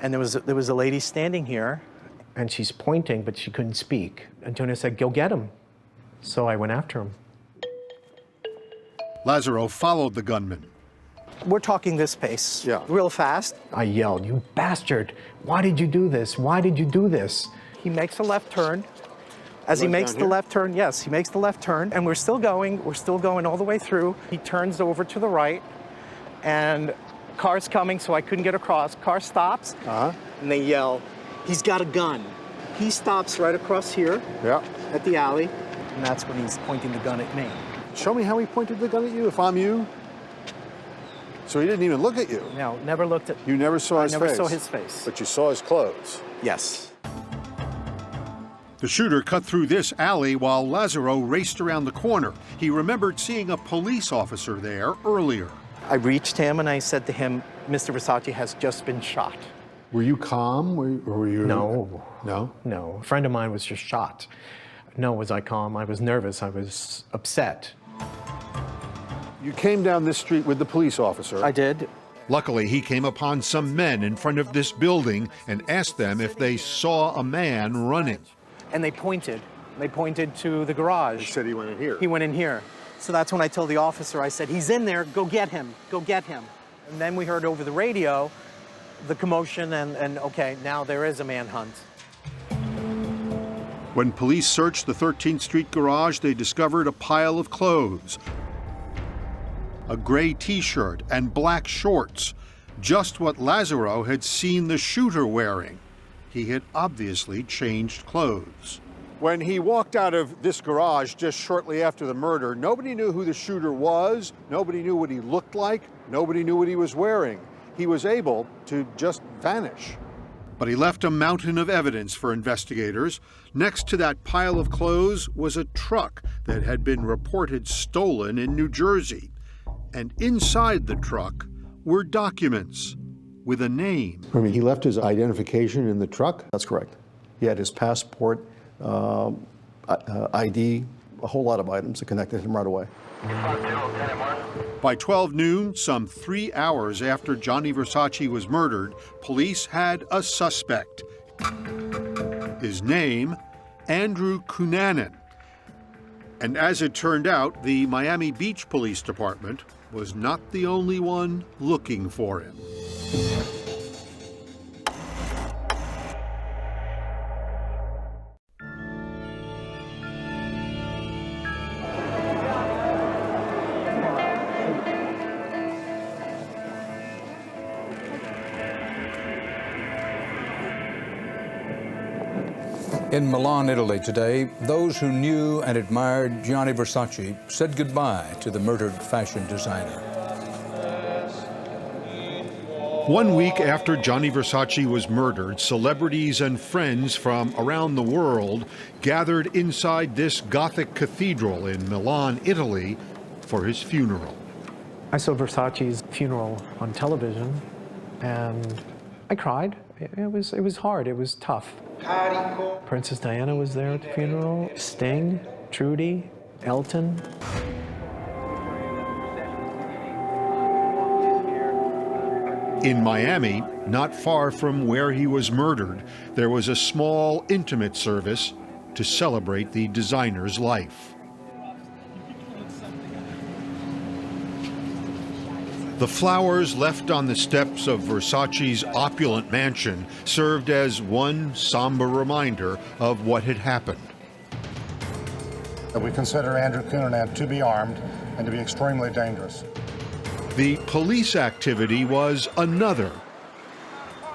Speaker 22: And there was a lady standing here and she's pointing, but she couldn't speak. Antonio said, "Go get him." So I went after him.
Speaker 6: Lazzaro followed the gunman.
Speaker 22: We're talking this pace, real fast. I yelled, "You bastard! Why did you do this? Why did you do this?" He makes a left turn. As he makes the left turn, yes, he makes the left turn, and we're still going all the way through. He turns over to the right, and car's coming, so I couldn't get across. Car stops, and they yell, "He's got a gun." He stops right across here at the alley, and that's when he's pointing the gun at me.
Speaker 20: Show me how he pointed the gun at you, if I'm you. So he didn't even look at you?
Speaker 22: No, never looked at...
Speaker 20: You never saw his face?
Speaker 22: I never saw his face.
Speaker 20: But you saw his clothes?
Speaker 22: Yes.
Speaker 6: The shooter cut through this alley while Lazzaro raced around the corner. He remembered seeing a police officer there earlier.
Speaker 22: I reached him and I said to him, "Mr. Versace has just been shot."
Speaker 20: Were you calm? Or were you...
Speaker 22: No.
Speaker 20: No?
Speaker 22: No. A friend of mine was just shot. No, was I calm? I was nervous. I was upset.
Speaker 20: You came down this street with the police officer.
Speaker 22: I did.
Speaker 6: Luckily, he came upon some men in front of this building and asked them if they saw a man running.
Speaker 22: And they pointed. They pointed to the garage.
Speaker 20: He said he went in here.
Speaker 22: He went in here. So that's when I told the officer, I said, "He's in there, go get him, go get him." And then we heard over the radio the commotion and okay, now there is a manhunt.
Speaker 6: When police searched the 13th Street garage, they discovered a pile of clothes. A gray t-shirt and black shorts, just what Lazzaro had seen the shooter wearing. He had obviously changed clothes.
Speaker 20: When he walked out of this garage just shortly after the murder, nobody knew who the shooter was, nobody knew what he looked like, nobody knew what he was wearing. He was able to just vanish.
Speaker 6: But he left a mountain of evidence for investigators. Next to that pile of clothes was a truck that had been reported stolen in New Jersey. And inside the truck were documents with a name.
Speaker 20: I mean, he left his identification in the truck?
Speaker 21: That's correct. He had his passport, ID, a whole lot of items that connected him right away.
Speaker 6: By 12 noon, some 3 hours after Gianni Versace was murdered, police had a suspect. His name, Andrew Cunanan. And as it turned out, the Miami Beach Police Department was not the only one looking for him.
Speaker 25: In Milan, Italy today, those who knew and admired Gianni Versace said goodbye to the murdered fashion designer.
Speaker 6: 1 week after Gianni Versace was murdered, celebrities and friends from around the world gathered inside this Gothic cathedral in Milan, Italy, for his funeral.
Speaker 3: I saw Versace's funeral on television, and I cried. It was hard. It was tough. Princess Diana was there at the funeral. Sting, Trudy, Elton.
Speaker 6: In Miami, not far from where he was murdered, there was a small, intimate service to celebrate the designer's life. The flowers left on the steps of Versace's opulent mansion served as one somber reminder of what had happened.
Speaker 5: We consider Andrew Cunanan to be armed and to be extremely dangerous.
Speaker 6: The police activity was another.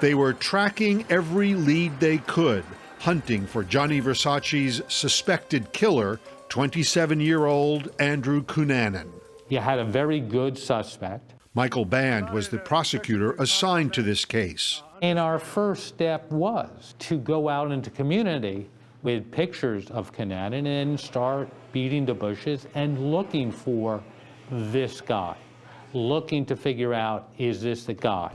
Speaker 6: They were tracking every lead they could, hunting for Gianni Versace's suspected killer, 27-year-old Andrew Cunanan.
Speaker 8: You had a very good suspect.
Speaker 6: Michael Band was the prosecutor assigned to this case.
Speaker 8: And our first step was to go out into community with pictures of Cunanan and start beating the bushes and looking for this guy, looking to figure out, is this the guy?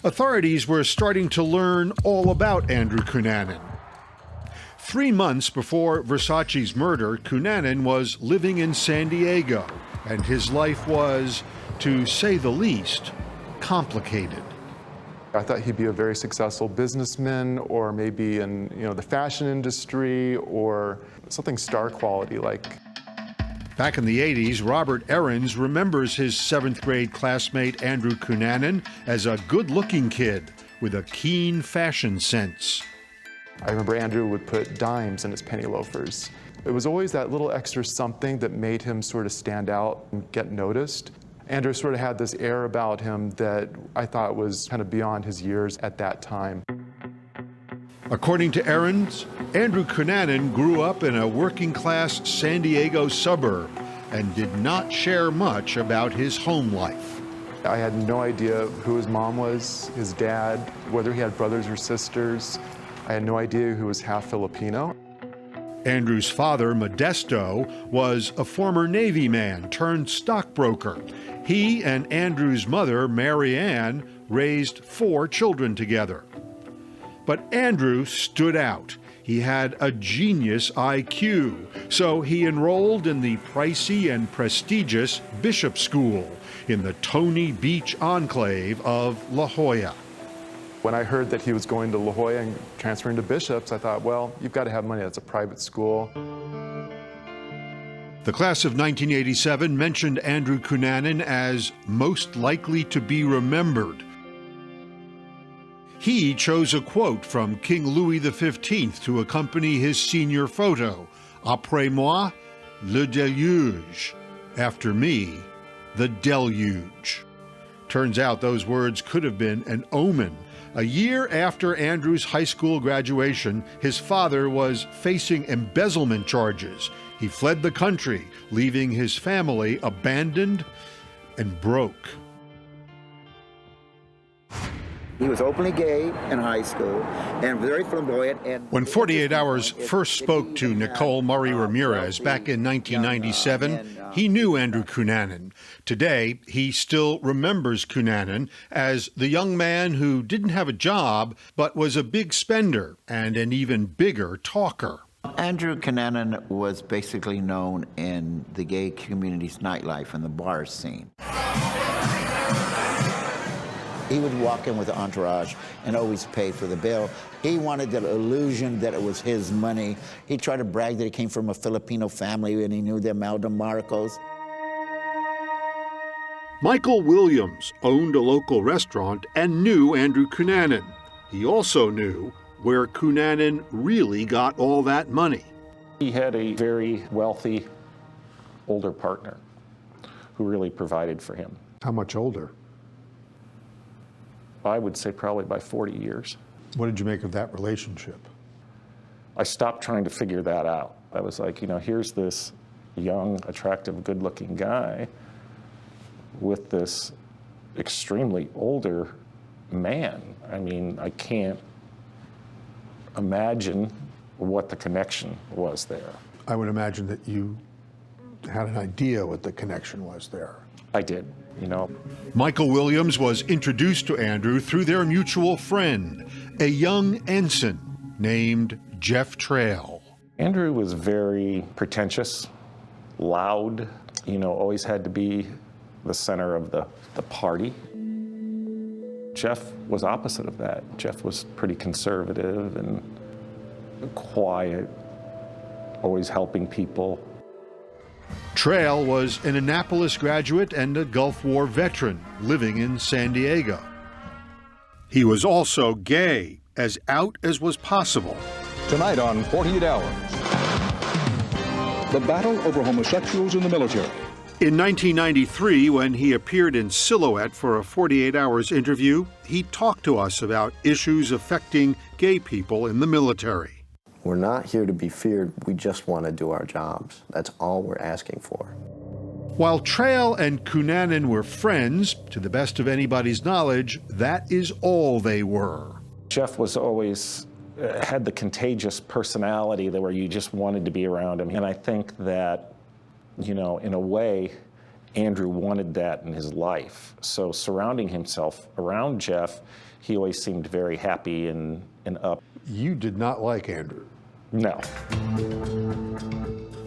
Speaker 6: Authorities were starting to learn all about Andrew Cunanan. 3 months before Versace's murder, Cunanan was living in San Diego, and his life was, to say the least, complicated.
Speaker 18: I thought he'd be a very successful businessman, or maybe in the fashion industry, or something star quality like.
Speaker 6: Back in the 80s, Robert Aarons remembers his 7th grade classmate Andrew Cunanan as a good-looking kid with a keen fashion sense.
Speaker 18: I remember Andrew would put dimes in his penny loafers. It was always that little extra something that made him sort of stand out and get noticed. Andrew sort of had this air about him that I thought was kind of beyond his years at that time.
Speaker 6: According to Aarons, Andrew Cunanan grew up in a working-class San Diego suburb and did not share much about his home life.
Speaker 18: I had no idea who his mom was, his dad, whether he had brothers or sisters. I had no idea who was half Filipino.
Speaker 6: Andrew's father, Modesto, was a former Navy man turned stockbroker. He and Andrew's mother, Mary Ann, raised 4 children together. But Andrew stood out. He had a genius IQ, so he enrolled in the pricey and prestigious Bishop School in the Tony Beach enclave of La Jolla.
Speaker 18: When I heard that he was going to La Jolla and transferring to Bishop's, I thought, well, you've got to have money. That's a private school.
Speaker 6: The class of 1987 mentioned Andrew Cunanan as most likely to be remembered. He chose a quote from King Louis XV to accompany his senior photo, "Après moi, le déluge." After me, the deluge. Turns out those words could have been an omen. A year after Andrew's high school graduation, his father was facing embezzlement charges. He fled the country, leaving his family abandoned and broke.
Speaker 9: He was openly gay in high school and very flamboyant. And
Speaker 6: when 48 Hours first spoke to Nicole Murray Ramirez back in 1997, he knew Andrew Cunanan. Today, he still remembers Cunanan as the young man who didn't have a job, but was a big spender and an even bigger talker.
Speaker 9: Andrew Cunanan was basically known in the gay community's nightlife and the bar scene. He would walk in with an entourage and always pay for the bill. He wanted the illusion that it was his money. He tried to brag that he came from a Filipino family and he knew the Imelda Marcos.
Speaker 6: Michael Williams owned a local restaurant and knew Andrew Cunanan. He also knew where Cunanan really got all that money.
Speaker 23: He had a very wealthy older partner who really provided for him.
Speaker 20: How much older?
Speaker 23: I would say probably by 40 years.
Speaker 20: What did you make of that relationship?
Speaker 23: I stopped trying to figure that out. I was like, here's this young, attractive, good-looking guy with this extremely older man. I mean, I can't imagine what the connection was there.
Speaker 20: I would imagine that you had an idea what the connection was there.
Speaker 23: I did,
Speaker 6: Michael Williams was introduced to Andrew through their mutual friend, a young ensign named Jeff Trail.
Speaker 23: Andrew was very pretentious, loud, always had to be the center of the party. Jeff was opposite of that. Jeff was pretty conservative and quiet, always helping people.
Speaker 6: Trail was an Annapolis graduate and a Gulf War veteran living in San Diego. He was also gay, as out as was possible.
Speaker 26: Tonight on 48 Hours, the battle over homosexuals in the military.
Speaker 6: In 1993, when he appeared in Silhouette for a 48 Hours interview, he talked to us about issues affecting gay people in the military.
Speaker 1: We're not here to be feared. We just want to do our jobs. That's all we're asking for.
Speaker 6: While Trail and Cunanan were friends, to the best of anybody's knowledge, that is all they were.
Speaker 23: Jeff was always had the contagious personality that where you just wanted to be around him. And I think that, in a way, Andrew wanted that in his life. So surrounding himself around Jeff, he always seemed very happy and up.
Speaker 20: You did not like Andrew?
Speaker 23: No.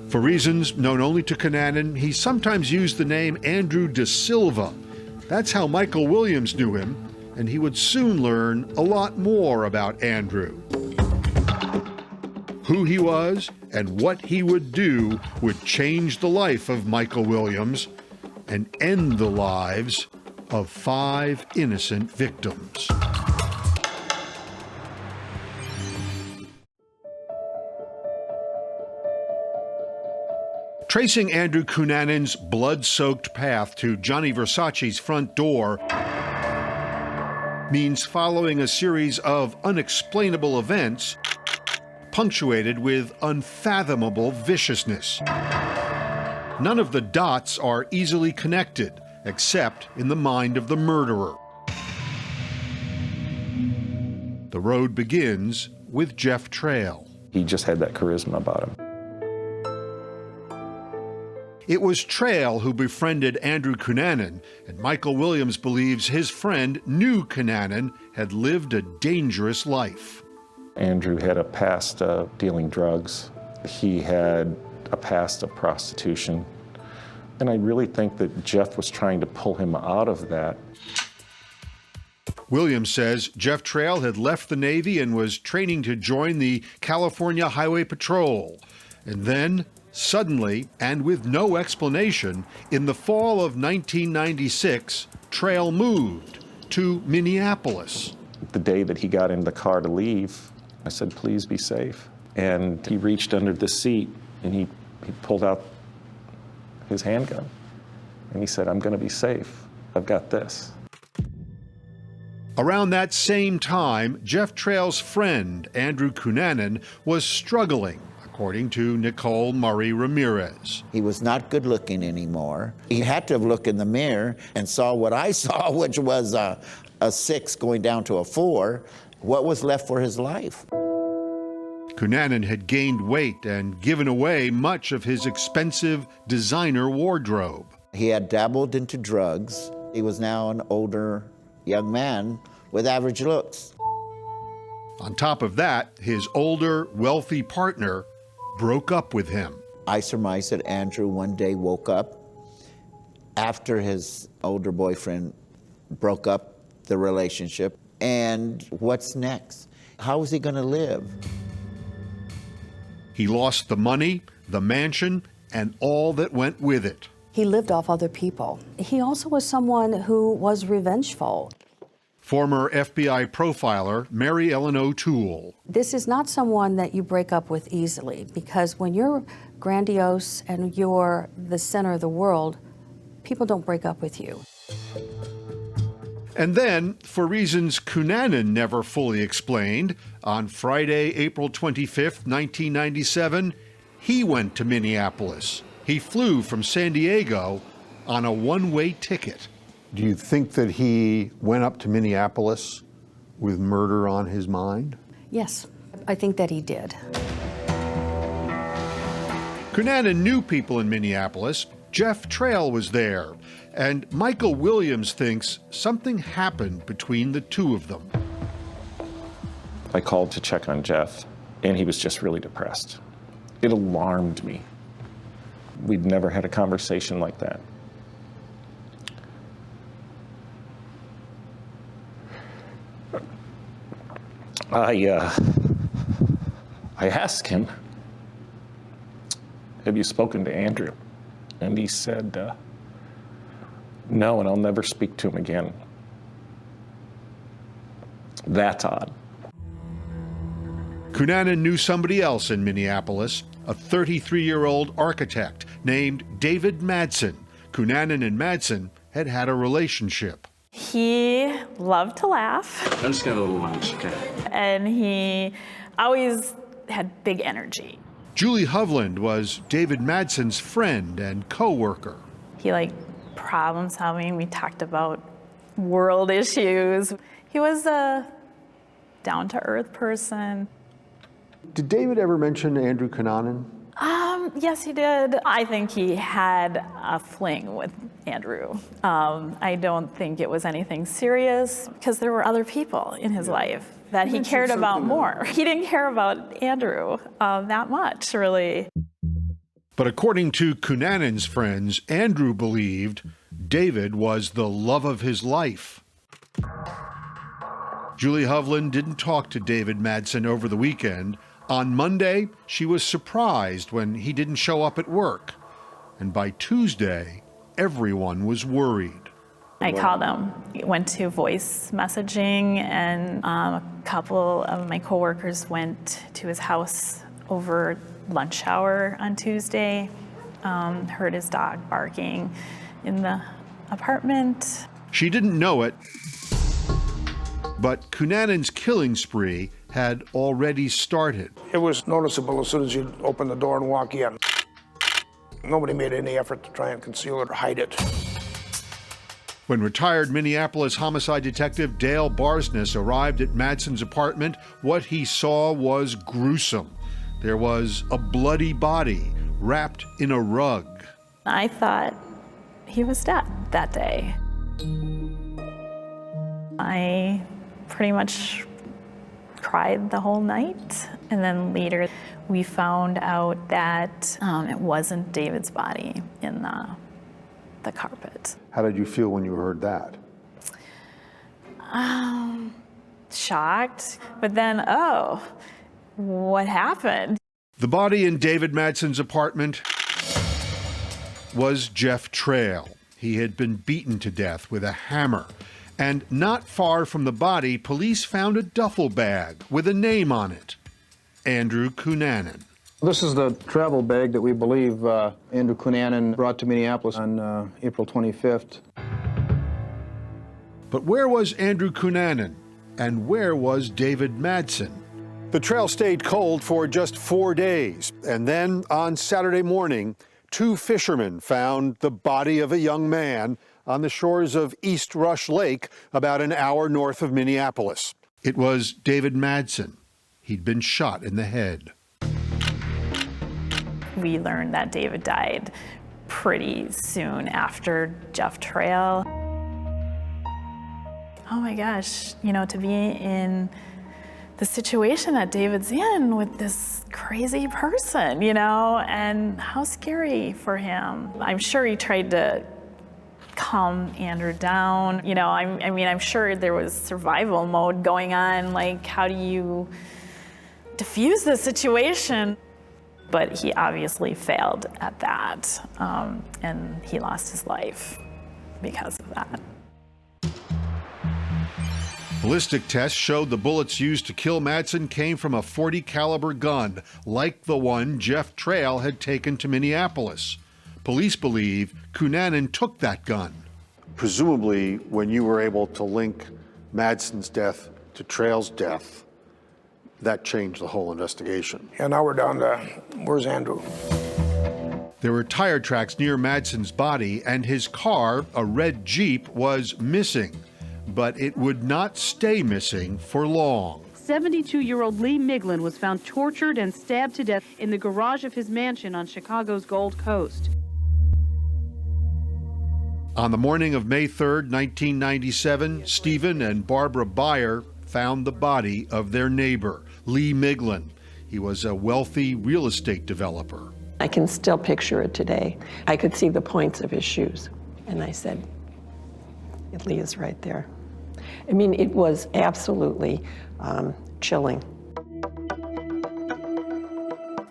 Speaker 6: For reasons known only to Cunanan, he sometimes used the name Andrew De Silva. That's how Michael Williams knew him, and he would soon learn a lot more about Andrew. Who he was and what he would do would change the life of Michael Williams and end the lives of 5 innocent victims. Tracing Andrew Cunanan's blood-soaked path to Johnny Versace's front door means following a series of unexplainable events punctuated with unfathomable viciousness. None of the dots are easily connected, except in the mind of the murderer. The road begins with Jeff Trail.
Speaker 23: He just had that charisma about him.
Speaker 6: It was Trail who befriended Andrew Cunanan, and Michael Williams believes his friend knew Cunanan had lived a dangerous life.
Speaker 23: Andrew had a past of dealing drugs. He had a past of prostitution. And I really think that Jeff was trying to pull him out of that.
Speaker 6: Williams says Jeff Trail had left the Navy and was training to join the California Highway Patrol. And then, suddenly, and with no explanation, in the fall of 1996, Trail moved to Minneapolis.
Speaker 23: The day that he got in the car to leave, I said, please be safe. And he reached under the seat and he pulled out his handgun. And he said, I'm going to be safe. I've got this.
Speaker 6: Around that same time, Jeff Trail's friend, Andrew Cunanan, was struggling, according to Nicole Murray Ramirez.
Speaker 9: He was not good looking anymore. He had to have looked in the mirror and saw what I saw, which was a 6 going down to a 4. What was left for his life?
Speaker 6: Cunanan had gained weight and given away much of his expensive designer wardrobe.
Speaker 9: He had dabbled into drugs. He was now an older young man with average looks.
Speaker 6: On top of that, his older, wealthy partner broke up with him.
Speaker 9: I surmise that Andrew one day woke up after his older boyfriend broke up the relationship. And what's next? How is he going to live?
Speaker 6: He lost the money, the mansion, and all that went with it.
Speaker 24: He lived off other people. He also was someone who was revengeful.
Speaker 6: Former FBI profiler Mary Ellen O'Toole.
Speaker 24: This is not someone that you break up with easily, because when you're grandiose and you're the center of the world, people don't break up with you.
Speaker 6: And then, for reasons Cunanan never fully explained, on Friday, April 25th, 1997, he went to Minneapolis. He flew from San Diego on a one-way ticket.
Speaker 20: Do you think that he went up to Minneapolis with murder on his mind?
Speaker 24: Yes, I think that he did.
Speaker 6: Cunanan knew people in Minneapolis. Jeff Trail was there. And Michael Williams thinks something happened between the two of them.
Speaker 23: I called to check on Jeff, and he was just really depressed. It alarmed me. We'd never had a conversation like that. I asked him, have you spoken to Andrew? And he said, no, and I'll never speak to him again. That's odd.
Speaker 6: Cunanan knew somebody else in Minneapolis, a 33-year-old architect named David Madsen. Cunanan and Madsen had had a relationship.
Speaker 7: He loved to laugh.
Speaker 23: I'm just gonna have a little lunch, okay?
Speaker 7: And he always had big energy.
Speaker 6: Julie Hovland was David Madsen's friend and co-worker.
Speaker 7: He liked problem solving. We talked about world issues. He was a down-to-earth person.
Speaker 20: Did David ever mention Andrew Cunanan?
Speaker 7: Yes, he did. I think he had a fling with Andrew. I don't think it was anything serious because there were other people in his life that he cared about more. He didn't care about Andrew that much, really.
Speaker 6: But according to Cunanan's friends, Andrew believed David was the love of his life. Julie Hovland didn't talk to David Madsen over the weekend. On Monday, she was surprised when he didn't show up at work. And by Tuesday, everyone was worried.
Speaker 7: I called him, went to voice messaging, and a couple of my coworkers went to his house over lunch hour on Tuesday, heard his dog barking in the apartment.
Speaker 6: She didn't know it, but Cunanan's killing spree had already started.
Speaker 10: It was noticeable as soon as you open the door and walk in. Nobody made any effort to try and conceal it or hide it.
Speaker 6: When retired Minneapolis homicide detective Dale Barsness arrived at Madsen's apartment, what he saw was gruesome. There was a bloody body wrapped in a rug.
Speaker 7: I thought he was dead that day. I pretty much cried the whole night. And then later we found out that it wasn't David's body in the carpet.
Speaker 20: How did you feel when you heard that?
Speaker 7: Shocked, but then, oh, what happened?
Speaker 6: The body in David Madsen's apartment was Jeff Trail. He had been beaten to death with a hammer. And not far from the body, police found a duffel bag with a name on it, Andrew Cunanan.
Speaker 11: This is the travel bag that we believe Andrew Cunanan brought to Minneapolis on April 25th.
Speaker 6: But where was Andrew Cunanan, and where was David Madsen?
Speaker 20: The trail stayed cold for just 4 days, and then on Saturday morning, 2 fishermen found the body of a young man on the shores of East Rush Lake, about an hour north of Minneapolis.
Speaker 6: It was David Madsen. He'd been shot in the head.
Speaker 7: We learned that David died pretty soon after Jeff Trail. Oh my gosh, you know, to be in the situation that David's in with this crazy person, you know, and how scary for him. I'm sure he tried to calm Andrew down. You know, I mean, I'm sure there was survival mode going on, like how do you diffuse the situation? But he obviously failed at that, and he lost his life because of that.
Speaker 6: Ballistic tests showed the bullets used to kill Madsen came from a .40 caliber gun, like the one Jeff Trail had taken to Minneapolis. Police believe Cunanan took that gun.
Speaker 20: Presumably, when you were able to link Madsen's death to Trail's death, that changed the whole investigation.
Speaker 10: And now we're down to, where's Andrew?
Speaker 6: There were tire tracks near Madsen's body, and his car, a red Jeep, was missing. But it would not stay missing for long.
Speaker 2: 72-year-old Lee Miglin was found tortured and stabbed to death in the garage of his mansion on Chicago's Gold Coast.
Speaker 6: On the morning of May 3rd, 1997, Stephen and Barbara Byer found the body of their neighbor, Lee Miglin. He was a wealthy real estate developer.
Speaker 4: I can still picture it today. I could see the points of his shoes. And I said, Lee is right there. I mean, it was absolutely chilling.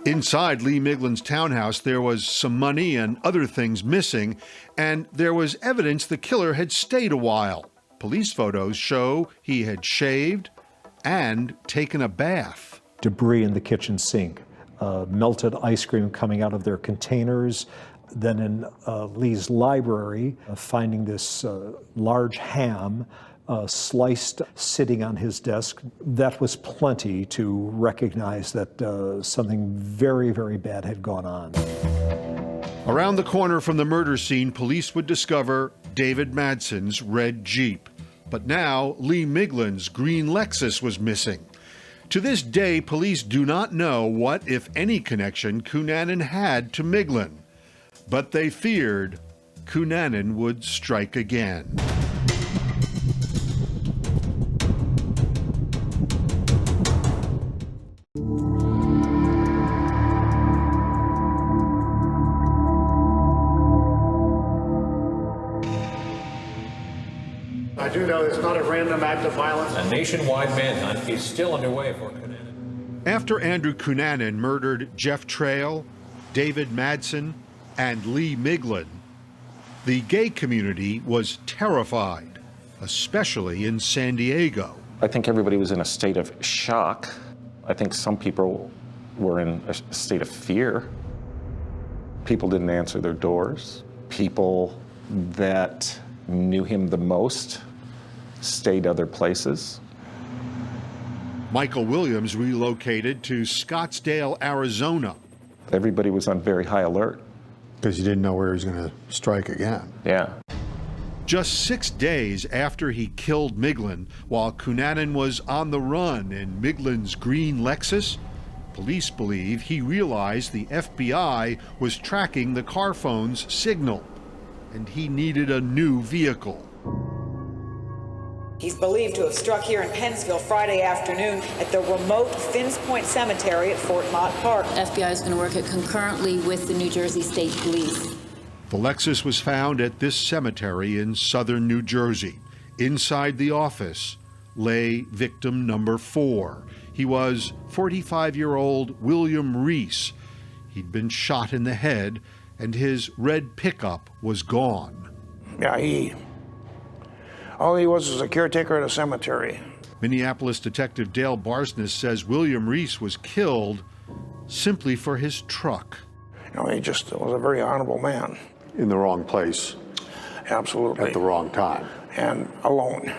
Speaker 6: Inside Lee Miglin's townhouse, there was some money and other things missing, and there was evidence the killer had stayed a while. Police photos show he had shaved and taken a bath.
Speaker 12: Debris in the kitchen sink, melted ice cream coming out of their containers. Then in Lee's library, finding this large ham sliced sitting on his desk. That was plenty to recognize that something very, very bad had gone on.
Speaker 6: Around the corner from the murder scene, police would discover David Madsen's red Jeep. But now Lee Miglin's green Lexus was missing. To this day, police do not know what, if any, connection Cunanan had to Miglin. But they feared Cunanan would strike again.
Speaker 5: I do know it's not a random act of violence.
Speaker 25: A nationwide manhunt is still underway for Cunanan.
Speaker 6: After Andrew Cunanan murdered Jeff Trail, David Madsen, and Lee Miglin, the gay community was terrified, especially in San Diego.
Speaker 23: I think everybody was in a state of shock. I think some people were in a state of fear. People didn't answer their doors. People that knew him the most stayed other places.
Speaker 6: Michael Williams relocated to Scottsdale, Arizona.
Speaker 23: Everybody was on very high alert.
Speaker 20: Because you didn't know where he was going to strike again.
Speaker 23: Yeah.
Speaker 6: Just 6 days after he killed Miglin, while Cunanan was on the run in Miglin's green Lexus, police believe he realized the FBI was tracking the car phone's signal, and he needed a new vehicle.
Speaker 13: He's believed to have struck here in Pennsville Friday afternoon at the remote Finns Point Cemetery at Fort Mott Park.
Speaker 15: FBI is going to work it concurrently with the New Jersey State Police.
Speaker 6: The Lexus was found at this cemetery in southern New Jersey. Inside the office lay victim number 4. He was 45-year-old William Reese. He'd been shot in the head, and his red pickup was gone.
Speaker 10: Yeah, all he was a caretaker at a cemetery.
Speaker 6: Minneapolis Detective Dale Barsness says William Reese was killed simply for his truck.
Speaker 10: You know, he just was a very honorable man.
Speaker 20: In the wrong place.
Speaker 10: Absolutely.
Speaker 20: At the wrong time.
Speaker 10: And alone.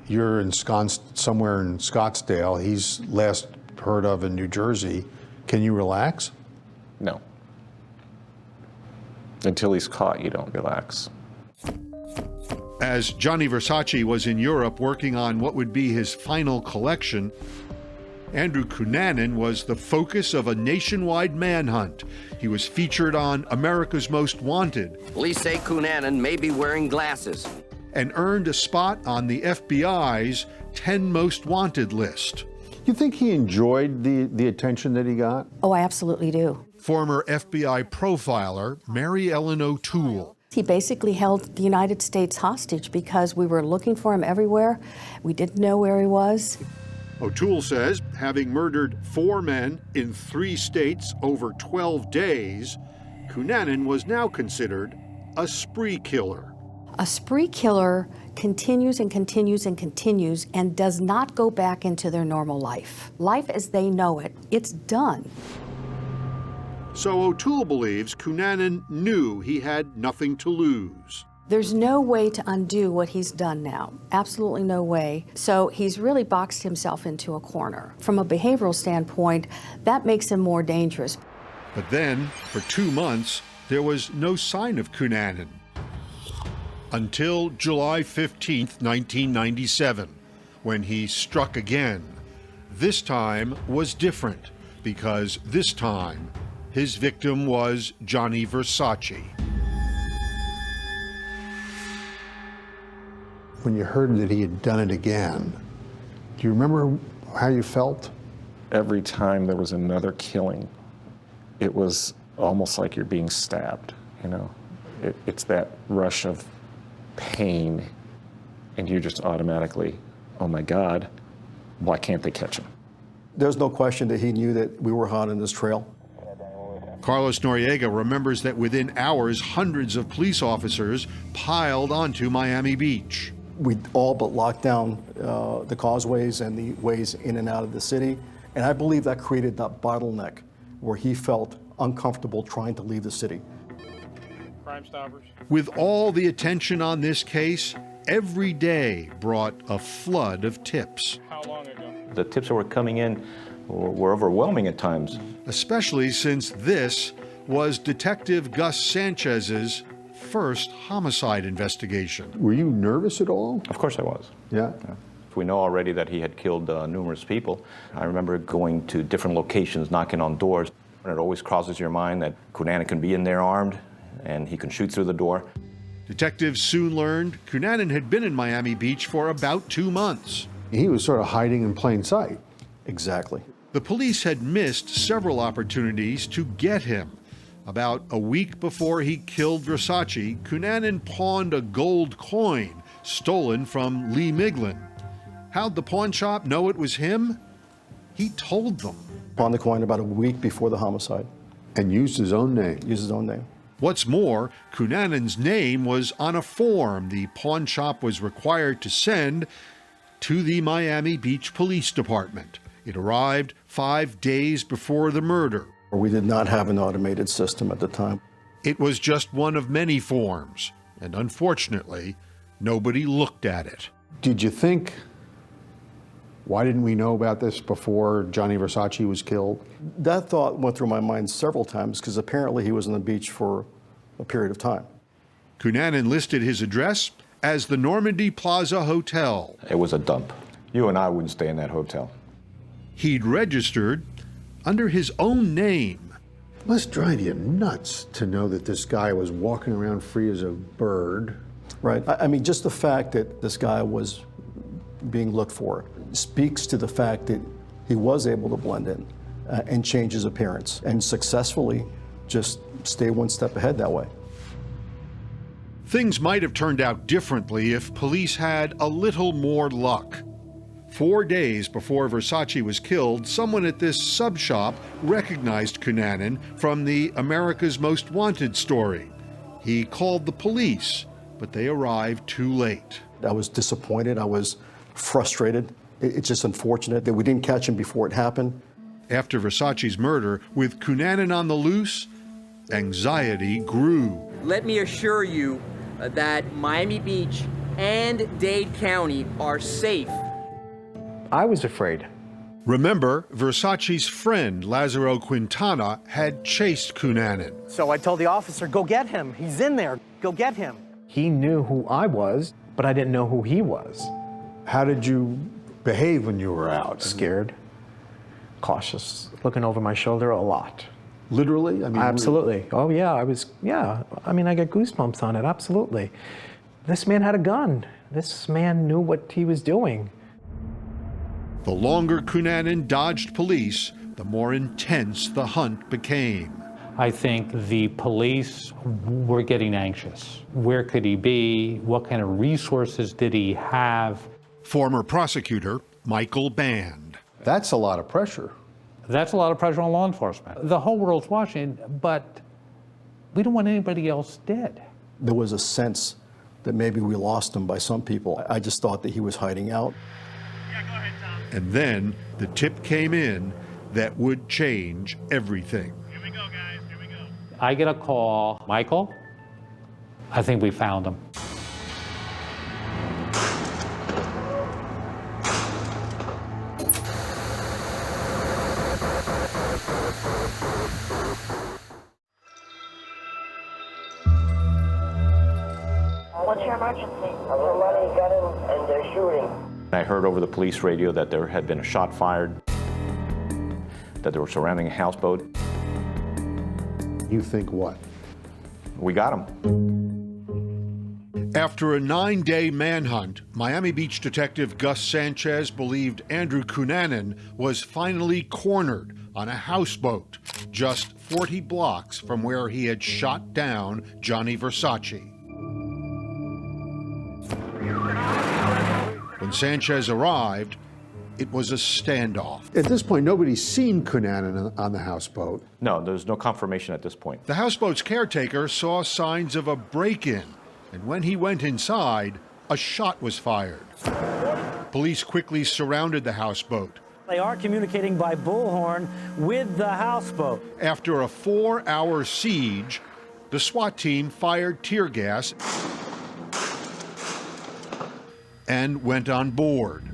Speaker 20: You're ensconced somewhere in Scottsdale. He's last heard of in New Jersey. Can you relax?
Speaker 23: No. Until he's caught, you don't relax.
Speaker 6: As Gianni Versace was in Europe working on what would be his final collection, Andrew Cunanan was the focus of a nationwide manhunt. He was featured on America's Most Wanted.
Speaker 17: Police say Cunanan may be wearing glasses.
Speaker 6: And earned a spot on the FBI's 10 Most Wanted list.
Speaker 20: You think he enjoyed the attention that he got?
Speaker 24: Oh, I absolutely do.
Speaker 6: Former FBI profiler Mary Ellen O'Toole.
Speaker 24: He basically held the United States hostage because we were looking for him everywhere. We didn't know where he was.
Speaker 6: O'Toole says, having murdered 4 men in 3 states over 12 days, Cunanan was now considered a spree killer.
Speaker 24: A spree killer continues and continues and continues and does not go back into their normal life. Life as they know it, it's done.
Speaker 6: So O'Toole believes Cunanan knew he had nothing to lose.
Speaker 24: There's no way to undo what he's done now. Absolutely no way. So he's really boxed himself into a corner. From a behavioral standpoint, that makes him more dangerous.
Speaker 6: But then, for 2 months, there was no sign of Cunanan. Until July 15th, 1997, when he struck again. This time was different, because this time, his victim was Johnny Versace.
Speaker 20: When you heard that he had done it again, do you remember how you felt?
Speaker 23: Every time there was another killing, it was almost like you're being stabbed, you know? It's that rush of pain, and you're just automatically, oh my God, why can't they catch him?
Speaker 3: There's no question that he knew that we were hot on this trail.
Speaker 6: Carlos Noriega remembers that within hours, hundreds of police officers piled onto Miami Beach.
Speaker 3: We all but locked down the causeways and the ways in and out of the city. And I believe that created that bottleneck where he felt uncomfortable trying to leave the city.
Speaker 5: Crime Stoppers.
Speaker 6: With all the attention on this case, every day brought a flood of tips.
Speaker 5: How long ago?
Speaker 14: The tips that were coming in were overwhelming at times.
Speaker 6: Especially since this was Detective Gus Sanchez's first homicide investigation.
Speaker 20: Were you nervous at all?
Speaker 14: Of course I was.
Speaker 20: Yeah.
Speaker 14: We know already that he had killed numerous people. I remember going to different locations, knocking on doors. And it always crosses your mind that Cunanan can be in there armed and he can shoot through the door.
Speaker 6: Detectives soon learned Cunanan had been in Miami Beach for about 2 months.
Speaker 20: He was sort of hiding in plain sight.
Speaker 3: Exactly.
Speaker 6: The police had missed several opportunities to get him. About a week before he killed Versace, Cunanan pawned a gold coin stolen from Lee Miglin. How'd the pawn shop know it was him? He told them.
Speaker 3: Pawned the coin about a week before the homicide.
Speaker 20: And used his own name.
Speaker 3: Used his own name.
Speaker 6: What's more, Cunanan's name was on a form the pawn shop was required to send to the Miami Beach Police Department. It arrived 5 days before the murder.
Speaker 3: We did not have an automated system at the time.
Speaker 6: It was just one of many forms, and unfortunately, nobody looked at it.
Speaker 20: Did you think, why didn't we know about this before Johnny Versace was killed?
Speaker 3: That thought went through my mind several times because apparently he was on the beach for a period of time.
Speaker 6: Cunanan listed his address as the Normandy Plaza Hotel.
Speaker 14: It was a dump. You and I wouldn't stay in that hotel.
Speaker 6: He'd registered under his own name.
Speaker 20: It must drive you nuts to know that this guy was walking around free as a bird.
Speaker 3: Right. I mean, just the fact that this guy was being looked for speaks to the fact that he was able to blend in and change his appearance and successfully just stay one step ahead that way.
Speaker 6: Things might have turned out differently if police had a little more luck. 4 days before Versace was killed, someone at this sub shop recognized Cunanan from the America's Most Wanted story. He called the police, but they arrived too late.
Speaker 3: I was disappointed. I was frustrated. It's just unfortunate that we didn't catch him before it happened.
Speaker 6: After Versace's murder, with Cunanan on the loose, anxiety grew.
Speaker 16: Let me assure you that Miami Beach and Dade County are safe.
Speaker 19: I was afraid.
Speaker 6: Remember, Versace's friend, Lazaro Quintana, had chased Cunanan.
Speaker 19: So I told the officer, go get him. He's in there. Go get him. He knew who I was, but I didn't know who he was.
Speaker 20: How did you behave when you were out?
Speaker 19: Scared, cautious, looking over my shoulder a lot.
Speaker 20: Literally? I mean,
Speaker 19: absolutely. Oh, yeah, I mean, I got goosebumps on it, absolutely. This man had a gun. This man knew what he was doing.
Speaker 6: The longer Cunanan dodged police, the more intense the hunt became.
Speaker 8: I think the police were getting anxious. Where could he be? What kind of resources did he have?
Speaker 6: Former prosecutor Michael Band.
Speaker 20: That's a lot of pressure.
Speaker 8: That's a lot of pressure on law enforcement. The whole world's watching, but we don't want anybody else dead.
Speaker 3: There was a sense that maybe we lost him by some people. I just thought that he was hiding out.
Speaker 6: And then the tip came in that would change everything.
Speaker 5: Here we go, guys.
Speaker 8: I get a call, Michael, I think we found him.
Speaker 1: What's your emergency? Somebody got in and they're shooting.
Speaker 14: I heard over the police radio that there had been a shot fired, that they were surrounding a houseboat.
Speaker 20: You think what?
Speaker 14: We got him.
Speaker 6: After a 9-day manhunt, Miami Beach detective Gus Sanchez believed Andrew Cunanan was finally cornered on a houseboat just 40 blocks from where he had shot down Johnny Versace. When Sanchez arrived, it was a standoff.
Speaker 20: At this point, nobody's seen Cunanan on the houseboat.
Speaker 14: No, there's no confirmation at this point.
Speaker 6: The houseboat's caretaker saw signs of a break-in, and when he went inside, a shot was fired. Police quickly surrounded the houseboat.
Speaker 9: They are communicating by bullhorn with the houseboat.
Speaker 6: After a 4-hour siege, the SWAT team fired tear gas and went on board.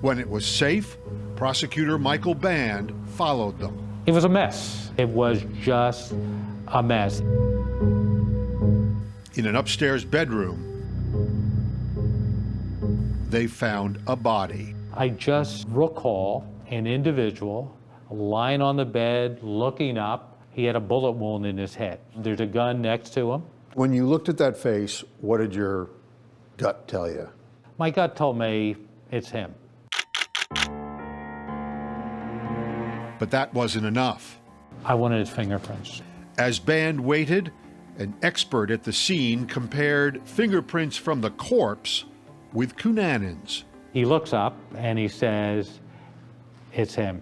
Speaker 6: When it was safe, prosecutor Michael Band followed them.
Speaker 8: It was a mess. It was just a mess.
Speaker 6: In an upstairs bedroom, they found a body.
Speaker 8: I just recall an individual lying on the bed, looking up. He had a bullet wound in his head. There's a gun next to him.
Speaker 20: When you looked at that face, what did your gut tell you?
Speaker 8: My gut told me it's him.
Speaker 6: But that wasn't enough.
Speaker 8: I wanted his fingerprints.
Speaker 6: As Band waited, an expert at the scene compared fingerprints from the corpse with Cunanan's.
Speaker 8: He looks up and he says, it's him.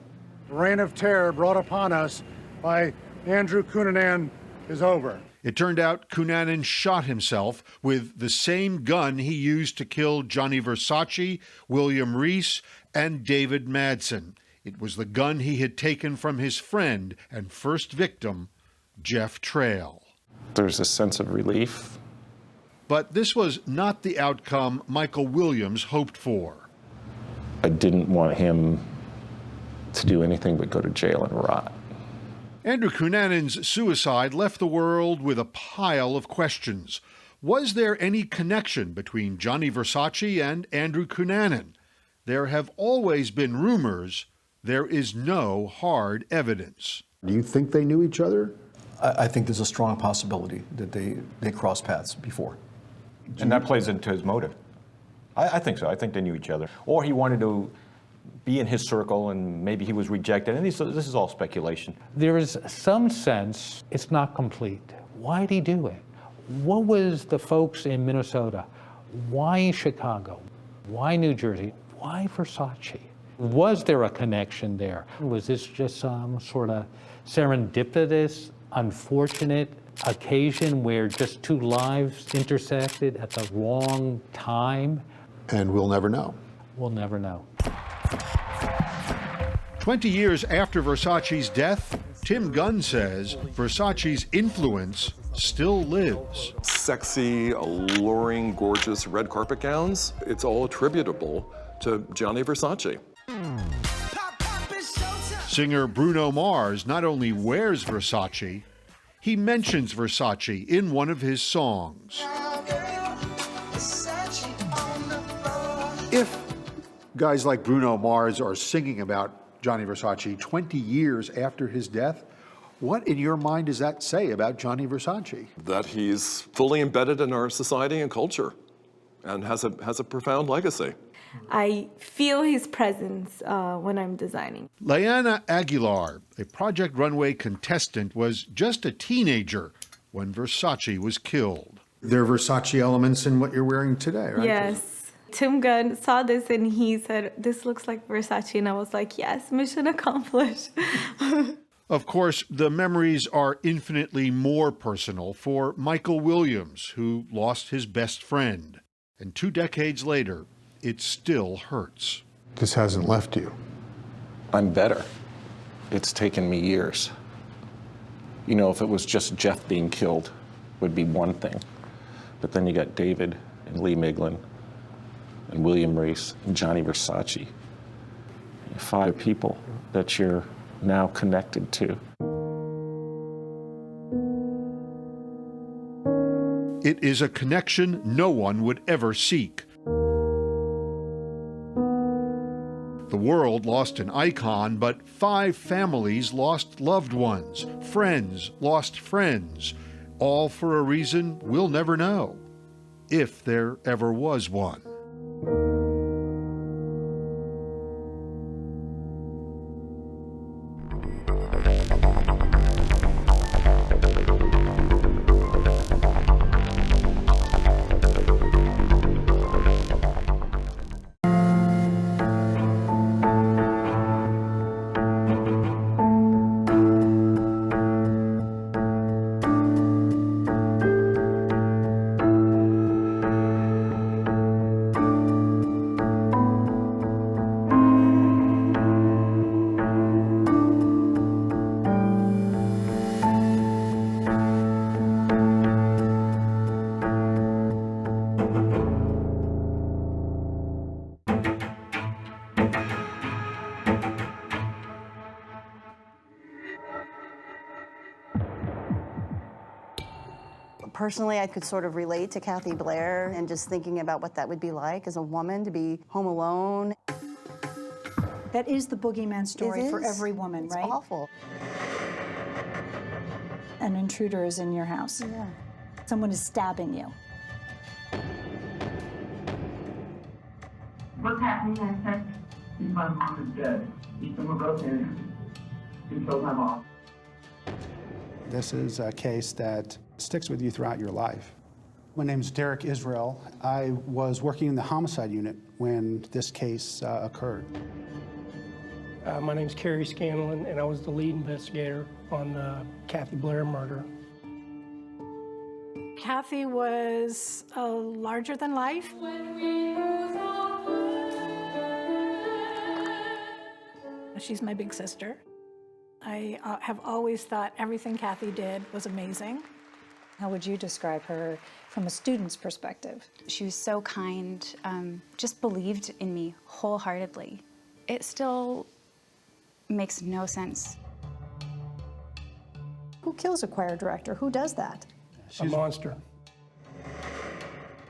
Speaker 5: The reign of terror brought upon us by Andrew Cunanan is over.
Speaker 6: It turned out Cunanan shot himself with the same gun he used to kill Johnny Versace, William Reese, and David Madsen. It was the gun he had taken from his friend and first victim, Jeff Trail.
Speaker 23: There's a sense of relief.
Speaker 6: But this was not the outcome Michael Williams hoped for.
Speaker 23: I didn't want him to do anything but go to jail and rot.
Speaker 6: Andrew Cunanan's suicide left the world with a pile of questions. Was there any connection between Johnny Versace and Andrew Cunanan? There have always been rumors. There is no hard evidence.
Speaker 20: Do you think they knew each other?
Speaker 3: I think there's a strong possibility that they crossed paths before.
Speaker 14: And that plays into his motive. I think so. I think they knew each other. Or he wanted to be in his circle and maybe he was rejected. And this is all speculation.
Speaker 8: There is some sense it's not complete. Why'd he do it? What was the folks in Minnesota? Why Chicago? Why New Jersey? Why Versace? Was there a connection there? Was this just some sort of serendipitous, unfortunate occasion where just two lives intersected at the wrong time?
Speaker 20: And we'll never know.
Speaker 8: We'll never know.
Speaker 6: 20 years after Versace's death, Tim Gunn says Versace's influence still lives.
Speaker 18: Sexy, alluring, gorgeous red carpet gowns, it's all attributable to Gianni Versace.
Speaker 6: Singer Bruno Mars not only wears Versace, he mentions Versace in one of his songs. If guys like Bruno Mars are singing about Gianni Versace 20 years after his death, what in your mind does that say about Gianni Versace?
Speaker 18: That he's fully embedded in our society and culture and has a profound legacy.
Speaker 21: I feel his presence when I'm designing.
Speaker 6: Leanna Aguilar, a Project Runway contestant, was just a teenager when Versace was killed.
Speaker 20: There are Versace elements in what you're wearing today, right?
Speaker 21: Yes. Tim Gunn saw this and he said, "This looks like Versace," and I was like, yes, mission accomplished.
Speaker 6: Of course, the memories are infinitely more personal for Michael Williams, who lost his best friend. And 2 decades later, it still hurts.
Speaker 20: This hasn't left you.
Speaker 23: I'm better. It's taken me years. You know, if it was just Jeff being killed, would be one thing. But then you got David and Lee Miglin and William Reese and Johnny Versace. 5 people that you're now connected to.
Speaker 6: It is a connection no one would ever seek. The world lost an icon, but 5 families lost loved ones, friends lost friends, all for a reason we'll never know, if there ever was one.
Speaker 2: Personally, I could sort of relate to Kathy Blair and just thinking about what that would be like as a woman to be home alone.
Speaker 4: That is the boogeyman story for
Speaker 2: is.
Speaker 4: every woman,
Speaker 2: It's
Speaker 4: right?
Speaker 2: awful.
Speaker 4: An intruder is in your house.
Speaker 2: Yeah.
Speaker 4: Someone is stabbing you.
Speaker 1: What's happening in Texas? My mom is dead. Someone broke in and killed my mom.
Speaker 7: This is a case that sticks with you throughout your life. My name is Derek Israel. I was working in the homicide unit when this case occurred.
Speaker 11: My name's Kerry Scanlon, and I was the lead investigator on the Kathy Blair murder.
Speaker 4: Kathy was a larger than life. She's my big sister. I have always thought everything Kathy did was amazing.
Speaker 22: How would you describe her from a student's perspective?
Speaker 26: She was so kind, just believed in me wholeheartedly. It still makes no sense.
Speaker 4: Who kills a choir director? Who does that?
Speaker 11: A monster.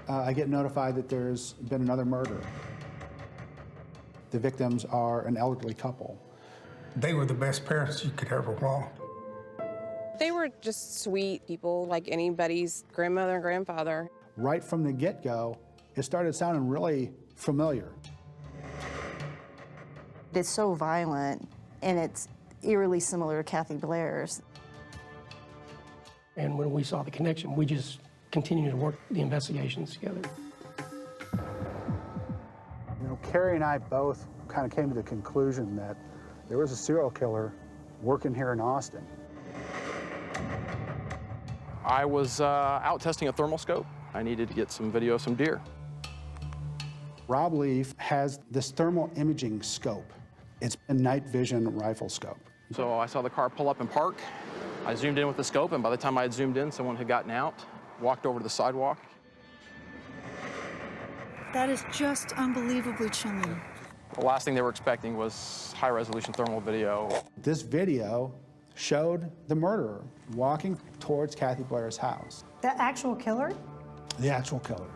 Speaker 7: I get notified that there's been another murder. The victims are an elderly couple.
Speaker 27: They were the best parents you could ever want.
Speaker 28: They were just sweet people, like anybody's grandmother and grandfather.
Speaker 7: Right from the get-go, it started sounding really familiar.
Speaker 2: It's so violent, and it's eerily similar to Kathy Blair's.
Speaker 11: And when we saw the connection, we just continued to work the investigations together.
Speaker 7: You know, Kerry and I both kind of came to the conclusion that there was a serial killer working here in Austin.
Speaker 29: I was out testing a thermal scope. I needed to get some video of some deer.
Speaker 7: Rob Leaf has this thermal imaging scope. It's a night vision rifle scope.
Speaker 29: So I saw the car pull up and park. I zoomed in with the scope, and by the time I had zoomed in, someone had gotten out, walked over to the sidewalk.
Speaker 4: That is just unbelievably chilling.
Speaker 29: The last thing they were expecting was high-resolution thermal video.
Speaker 7: This video showed the murderer walking towards Kathy Blair's house.
Speaker 4: The actual killer?
Speaker 7: The actual killer.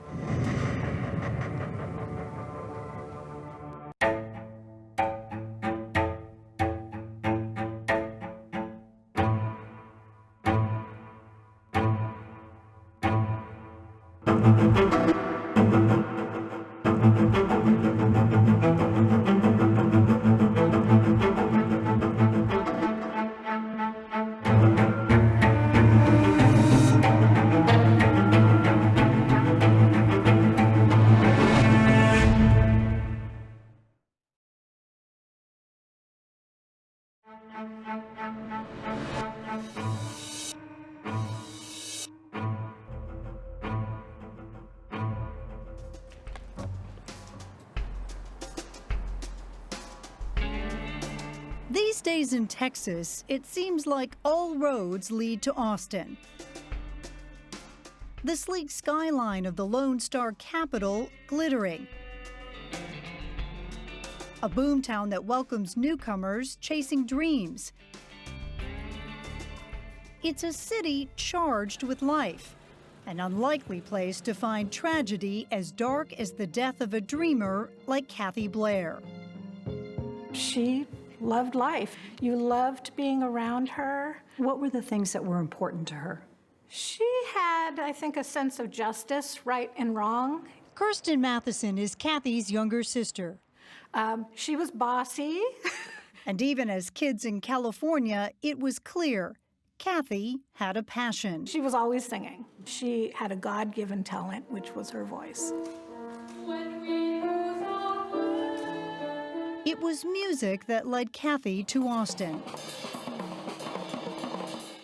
Speaker 10: days in Texas, it seems like all roads lead to Austin. The sleek skyline of the Lone Star capital glittering. A boomtown that welcomes newcomers chasing dreams. It's a city charged with life, an unlikely place to find tragedy as dark as the death of a dreamer like Kathy Blair.
Speaker 4: She loved life. You loved being around her.
Speaker 22: What were the things that were important to her?
Speaker 4: She had, I think, a sense of justice, right and wrong.
Speaker 10: Kirsten Matheson is Kathy's younger sister.
Speaker 4: She was bossy.
Speaker 10: And even as kids in California, it was clear Kathy had a passion.
Speaker 4: She was always singing. She had a God-given talent, which was her voice.
Speaker 10: It was music that led Kathy to Austin.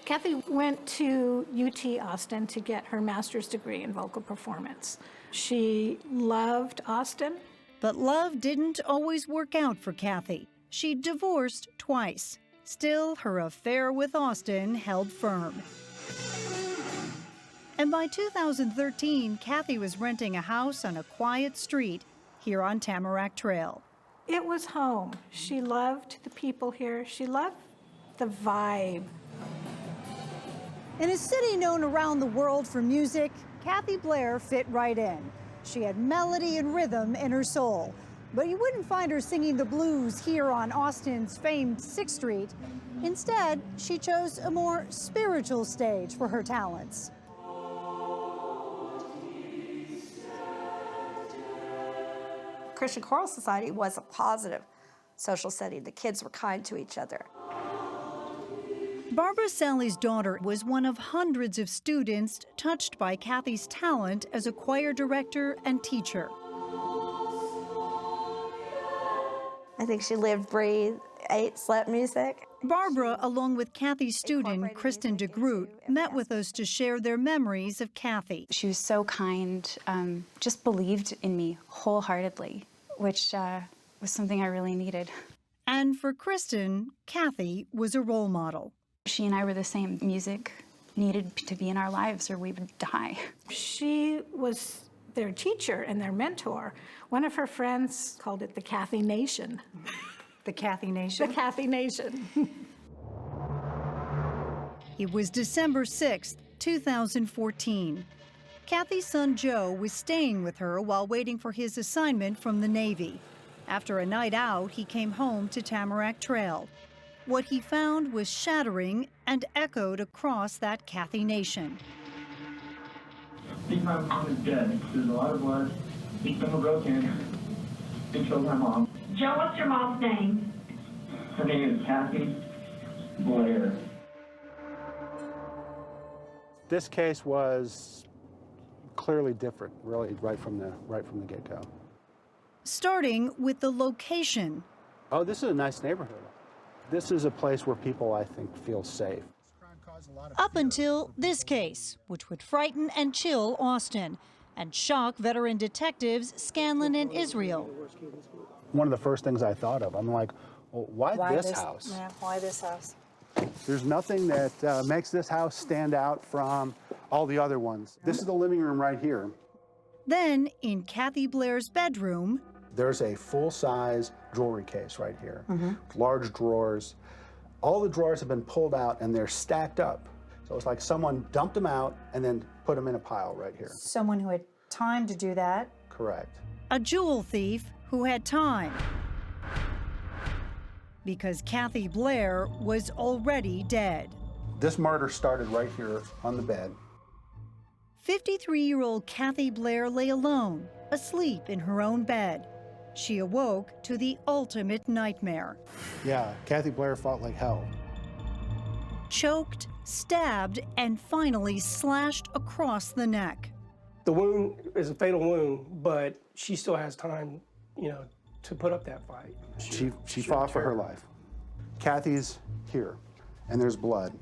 Speaker 4: Kathy went to UT Austin to get her master's degree in vocal performance. She loved Austin.
Speaker 10: But love didn't always work out for Kathy. She divorced twice. Still, her affair with Austin held firm. And by 2013, Kathy was renting a house on a quiet street here on Tamarack Trail.
Speaker 4: It was home. She loved the people here. She loved the vibe.
Speaker 10: In a city known around the world for music, Kathy Blair fit right in. She had melody and rhythm in her soul. But you wouldn't find her singing the blues here on Austin's famed 6th Street. Instead, she chose a more spiritual stage for her talents.
Speaker 12: Christian Choral Society was a positive social setting. The kids were kind to each other.
Speaker 10: Barbara Sally's daughter was one of hundreds of students touched by Kathy's talent as a choir director and teacher.
Speaker 12: I think she lived, breathed, ate, slept music.
Speaker 10: Barbara, along with Kathy's student, Kristen DeGroot, met with us to share their memories of Kathy.
Speaker 26: She was so kind, just believed in me wholeheartedly, which was something I really needed.
Speaker 10: And for Kristen, Kathy was a role model.
Speaker 26: She and I were the same. Music needed to be in our lives or we would die.
Speaker 4: She was their teacher and their mentor. One of her friends called it the Kathy Nation.
Speaker 10: The Kathy Nation?
Speaker 4: The Kathy Nation.
Speaker 10: It was December 6th, 2014. Kathy's son Joe was staying with her while waiting for his assignment from the Navy. After a night out, he came home to Tamarack Trail. What he found was shattering and echoed across that Kathy Nation.
Speaker 1: I think my mom is dead. There's a lot of blood. I think someone broke in and killed my mom.
Speaker 13: Joe, what's your mom's name?
Speaker 1: Her name is Kathy Blair.
Speaker 7: This case was clearly different, really, right from the get-go.
Speaker 10: Starting with the location.
Speaker 7: Oh, this is a nice neighborhood. This is a place where people, I think, feel safe.
Speaker 10: Up until this case, which would frighten and chill Austin and shock veteran detectives Scanlon and Israel.
Speaker 7: One of the first things I thought of, I'm like, well, why this house?
Speaker 22: Yeah, why this house?
Speaker 7: There's nothing that makes this house stand out from all the other ones. This is the living room right here.
Speaker 10: Then, in Kathy Blair's bedroom,
Speaker 7: there's a full-size jewelry case right here, large drawers. All the drawers have been pulled out and they're stacked up. So it's like someone dumped them out and then put them in a pile right here.
Speaker 22: Someone who had time to do that.
Speaker 7: Correct.
Speaker 10: a jewel thief who had time. Because Kathy Blair was already dead.
Speaker 7: This murder started right here on the bed.
Speaker 10: 53-year-old Kathy Blair lay alone, asleep in her own bed. She awoke to the ultimate nightmare.
Speaker 7: Yeah, Kathy Blair fought like hell.
Speaker 10: Choked, stabbed, and finally slashed across the neck.
Speaker 11: The wound is a fatal wound, but she still has time, to put up that fight.
Speaker 7: She fought for her life. Kathy's here, and there's blood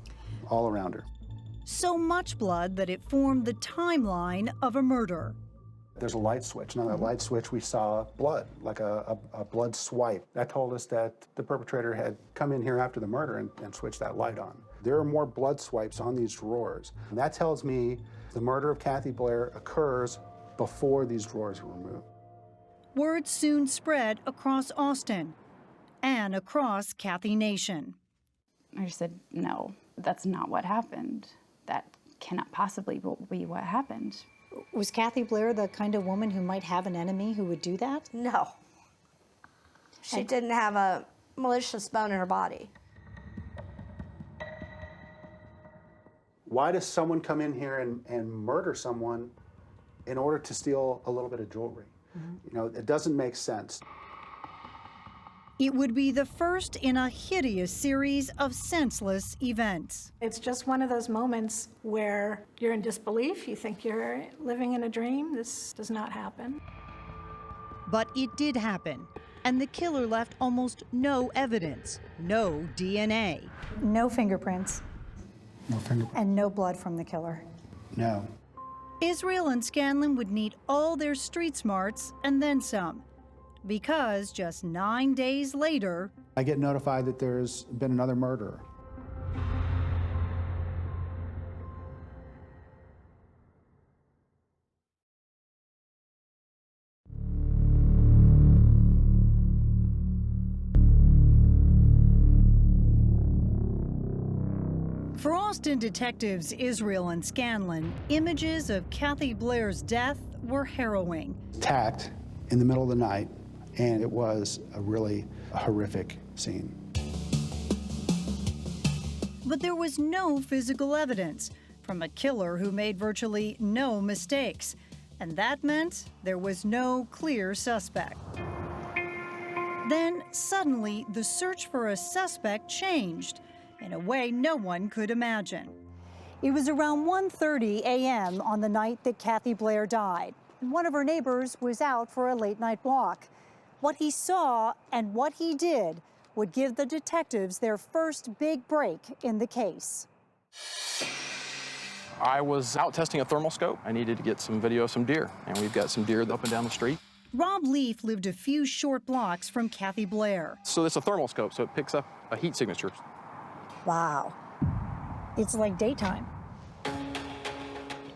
Speaker 7: all around her.
Speaker 10: So much blood that it formed the timeline of a murder.
Speaker 7: There's a light switch. And on that light switch, we saw blood, like a blood swipe. That told us that the perpetrator had come in here after the murder and switched that light on. There are more blood swipes on these drawers. And that tells me the murder of Kathy Blair occurs before these drawers were removed.
Speaker 10: Word soon spread across Austin and across Kathy Nation.
Speaker 26: I just said, no, that's not what happened. That cannot possibly be what happened.
Speaker 10: Was Kathy Blair the kind of woman who might have an enemy who would do that?
Speaker 12: No. She didn't have a malicious bone in her body.
Speaker 7: Why does someone come in here and murder someone in order to steal a little bit of jewelry? You know, it doesn't make sense.
Speaker 10: It would be the first in a hideous series of senseless events.
Speaker 4: It's just one of those moments where you're in disbelief. You think you're living in a dream. This does not happen.
Speaker 10: But it did happen, and the killer left almost no evidence, no DNA. No fingerprints.
Speaker 7: No fingerprints.
Speaker 10: And no blood from the killer.
Speaker 7: No.
Speaker 10: Israel and Scanlon would need all their street smarts and then some, because just 9 days later,
Speaker 7: I get notified that there's been another murderer.
Speaker 10: For Austin detectives Israel and Scanlon, images of Kathy Blair's death were harrowing.
Speaker 7: Attacked in the middle of the night, and it was a really horrific scene.
Speaker 10: But there was no physical evidence from a killer who made virtually no mistakes, and that meant there was no clear suspect. Then suddenly the search for a suspect changed in a way no one could imagine. It was around 1:30 a.m. on the night that Kathy Blair died. One of her neighbors was out for a late-night walk. What he saw and what he did would give the detectives their first big break in the case.
Speaker 29: I was out testing a thermal scope. I needed to get some video of some deer, and we've got some deer up and down the street.
Speaker 10: Rob Leaf lived a few short blocks from Kathy Blair.
Speaker 29: So it's a thermal scope, so it picks up a heat signature.
Speaker 10: Wow. It's like daytime.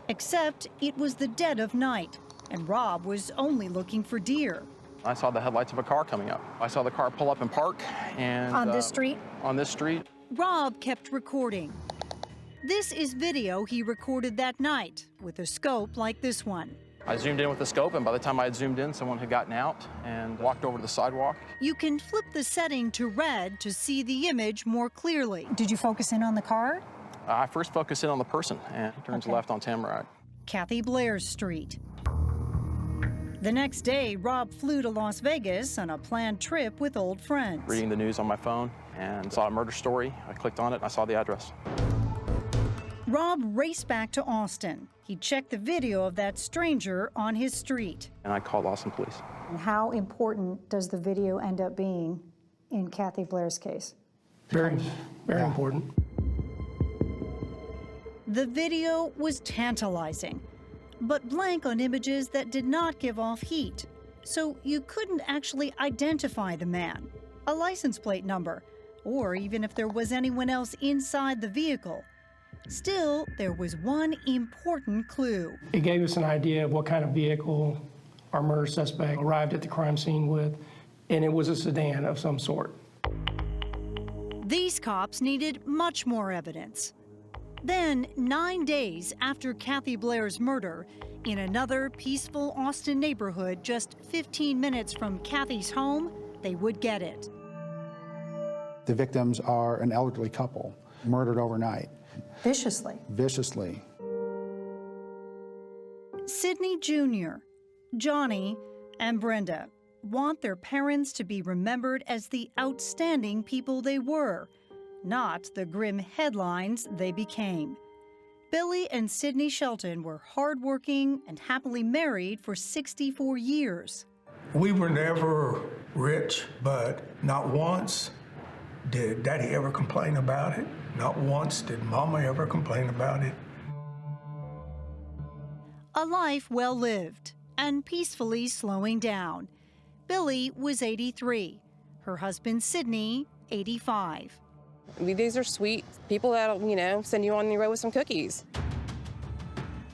Speaker 10: Except it was the dead of night, and Rob was only looking for deer.
Speaker 29: I saw the headlights of a car coming up. I saw the car pull up and park, and
Speaker 10: On this street?
Speaker 29: On this street.
Speaker 10: Rob kept recording. This is video he recorded that night with a scope like this one.
Speaker 29: I zoomed in with the scope, and by the time I had zoomed in, someone had gotten out and walked over to the sidewalk.
Speaker 10: You can flip the setting to red to see the image more clearly. Did you focus in on the car?
Speaker 29: I first focused in on the person, and he turns left on Tamarack.
Speaker 10: Kathy Blair's street. The next day, Rob flew to Las Vegas on a planned trip with old friends.
Speaker 29: Reading the news on my phone and saw a murder story. I clicked on it, and I saw the address.
Speaker 10: Rob raced back to Austin. He checked the video of that stranger on his street.
Speaker 29: And I called Austin police.
Speaker 10: And how important does the video end up being in Kathy Blair's case?
Speaker 11: Very, very important.
Speaker 10: The video was tantalizing, but blank on images that did not give off heat. So you couldn't actually identify the man, a license plate number, or even if there was anyone else inside the vehicle. Still, there was one important clue.
Speaker 11: It gave us an idea of what kind of vehicle our murder suspect arrived at the crime scene with, and it was a sedan of some sort.
Speaker 10: These cops needed much more evidence. Then, 9 days after Kathy Blair's murder, in another peaceful Austin neighborhood just 15 minutes from Kathy's home, they would get it.
Speaker 7: The victims are an elderly couple, murdered overnight.
Speaker 10: Viciously.
Speaker 7: Viciously.
Speaker 10: Sidney Jr., Johnny, and Brenda want their parents to be remembered as the outstanding people they were, not the grim headlines they became. Billy and Sidney Shelton were hardworking and happily married for 64 years.
Speaker 27: We were never rich, but not once did Daddy ever complain about it. Not once did Mama ever complain about it.
Speaker 10: A life well lived, and peacefully slowing down. Billy was 83. Her husband, Sidney, 85.
Speaker 28: These are sweet people that'll, send you on the road with some cookies.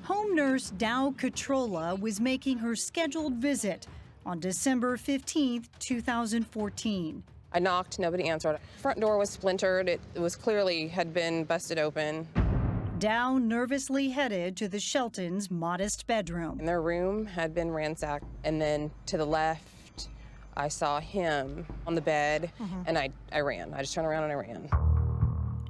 Speaker 10: Home nurse Dow Catrola was making her scheduled visit on December 15, 2014.
Speaker 28: I knocked, nobody answered. Front door was splintered. It was clearly had been busted open.
Speaker 10: Dow nervously headed to the Sheltons' modest bedroom.
Speaker 28: And their room had been ransacked. And then to the left, I saw him on the bed, and I ran. I just turned around and I ran.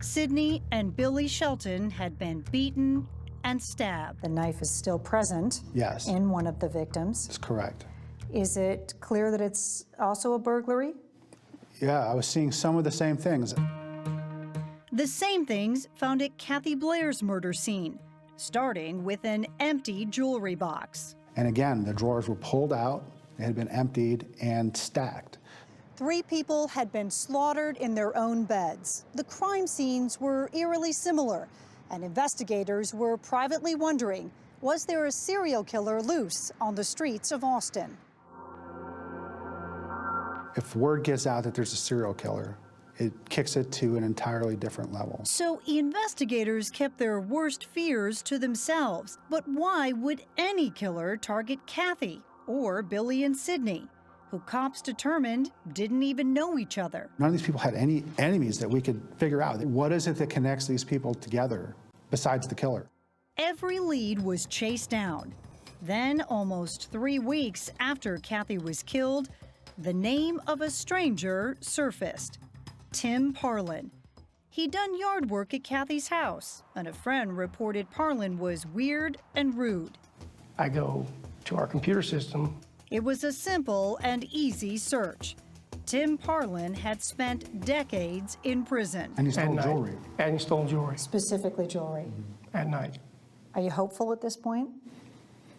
Speaker 10: Sidney and Billy Shelton had been beaten and stabbed.
Speaker 22: The knife is still present
Speaker 7: Yes.
Speaker 22: in one of the victims.
Speaker 7: That's correct.
Speaker 22: Is it clear that it's also a burglary?
Speaker 7: Yeah, I was seeing some of the same things.
Speaker 10: The same things found at Kathy Blair's murder scene, starting with an empty jewelry box.
Speaker 7: And again, the drawers were pulled out, they had been emptied and stacked.
Speaker 10: 3 people had been slaughtered in their own beds. The crime scenes were eerily similar, and investigators were privately wondering, was there a serial killer loose on the streets of Austin?
Speaker 7: If word gets out that there's a serial killer, it kicks it to an entirely different level.
Speaker 10: So investigators kept their worst fears to themselves. But why would any killer target Kathy or Billy and Sidney, who cops determined didn't even know each other?
Speaker 7: None of these people had any enemies that we could figure out. What is it that connects these people together besides the killer?
Speaker 10: Every lead was chased down. Then, almost 3 weeks after Kathy was killed, the name of a stranger surfaced. Tim Parlin. He'd done yard work at Kathy's house, and a friend reported Parlin was weird and rude.
Speaker 11: I go to our computer system.
Speaker 10: It was a simple and easy search. Tim Parlin had spent decades in prison.
Speaker 7: And he stole jewelry.
Speaker 11: And he stole jewelry.
Speaker 22: Specifically jewelry.
Speaker 11: At night.
Speaker 22: Are you hopeful at this point?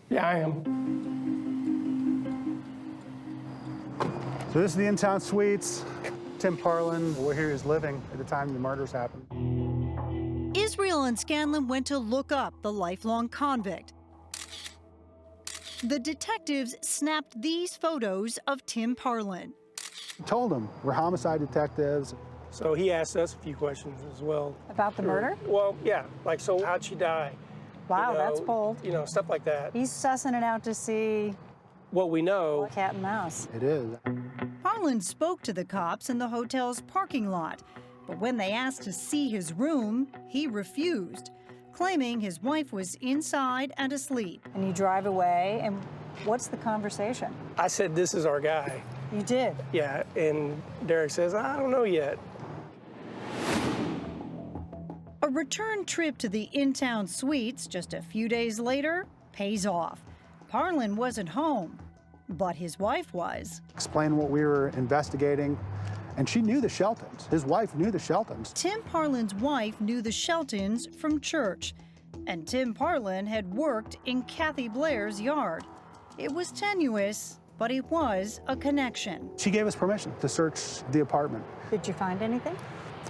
Speaker 11: Yeah, I am.
Speaker 7: So this is the in-town suites. Tim Parlin, where he was living at the time the murders happened.
Speaker 10: Israel and Scanlon went to look up the lifelong convict. The detectives snapped these photos of Tim Parlin.
Speaker 7: I told him, we're homicide detectives.
Speaker 11: So he asked us a few questions as well.
Speaker 22: About the murder?
Speaker 11: Well, yeah. Like, so how'd she die?
Speaker 22: Wow, that's bold.
Speaker 11: Stuff like that.
Speaker 22: He's sussing it out to see
Speaker 11: what we know.
Speaker 22: Cat and mouse.
Speaker 7: It is.
Speaker 10: Parlin spoke to the cops in the hotel's parking lot, but when they asked to see his room, he refused, claiming his wife was inside and asleep.
Speaker 22: And you drive away, and what's the conversation?
Speaker 11: I said, this is our guy.
Speaker 22: You did?
Speaker 11: Yeah, and Derek says, I don't know yet.
Speaker 10: A return trip to the in-town suites just a few days later pays off. Parlin wasn't home, but his wife was.
Speaker 7: Explain what we were investigating, and she knew the Sheltons. His wife knew the Sheltons.
Speaker 10: Tim Parlin's wife knew the Sheltons from church, and Tim Parlin had worked in Kathy Blair's yard. It was tenuous, but it was a connection.
Speaker 7: She gave us permission to search the apartment.
Speaker 22: Did you find anything?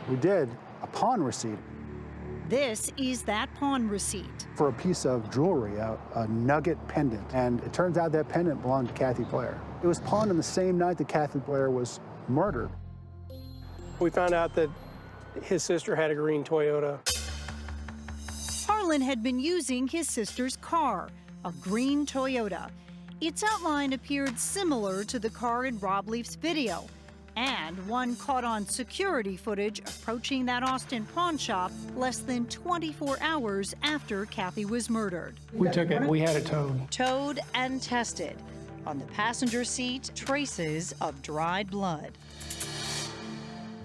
Speaker 7: We did, a pawn receipt.
Speaker 10: This is that pawn receipt.
Speaker 7: For a piece of jewelry, a nugget pendant. And it turns out that pendant belonged to Kathy Blair. It was pawned on the same night that Kathy Blair was murdered.
Speaker 11: We found out that his sister had a green Toyota.
Speaker 10: Parlin had been using his sister's car, a green Toyota. Its outline appeared similar to the car in Rob Leaf's video, and one caught on security footage approaching that Austin pawn shop less than 24 hours after Kathy was murdered.
Speaker 11: We took it, we had it towed.
Speaker 10: Towed and tested. On the passenger seat, traces of dried blood.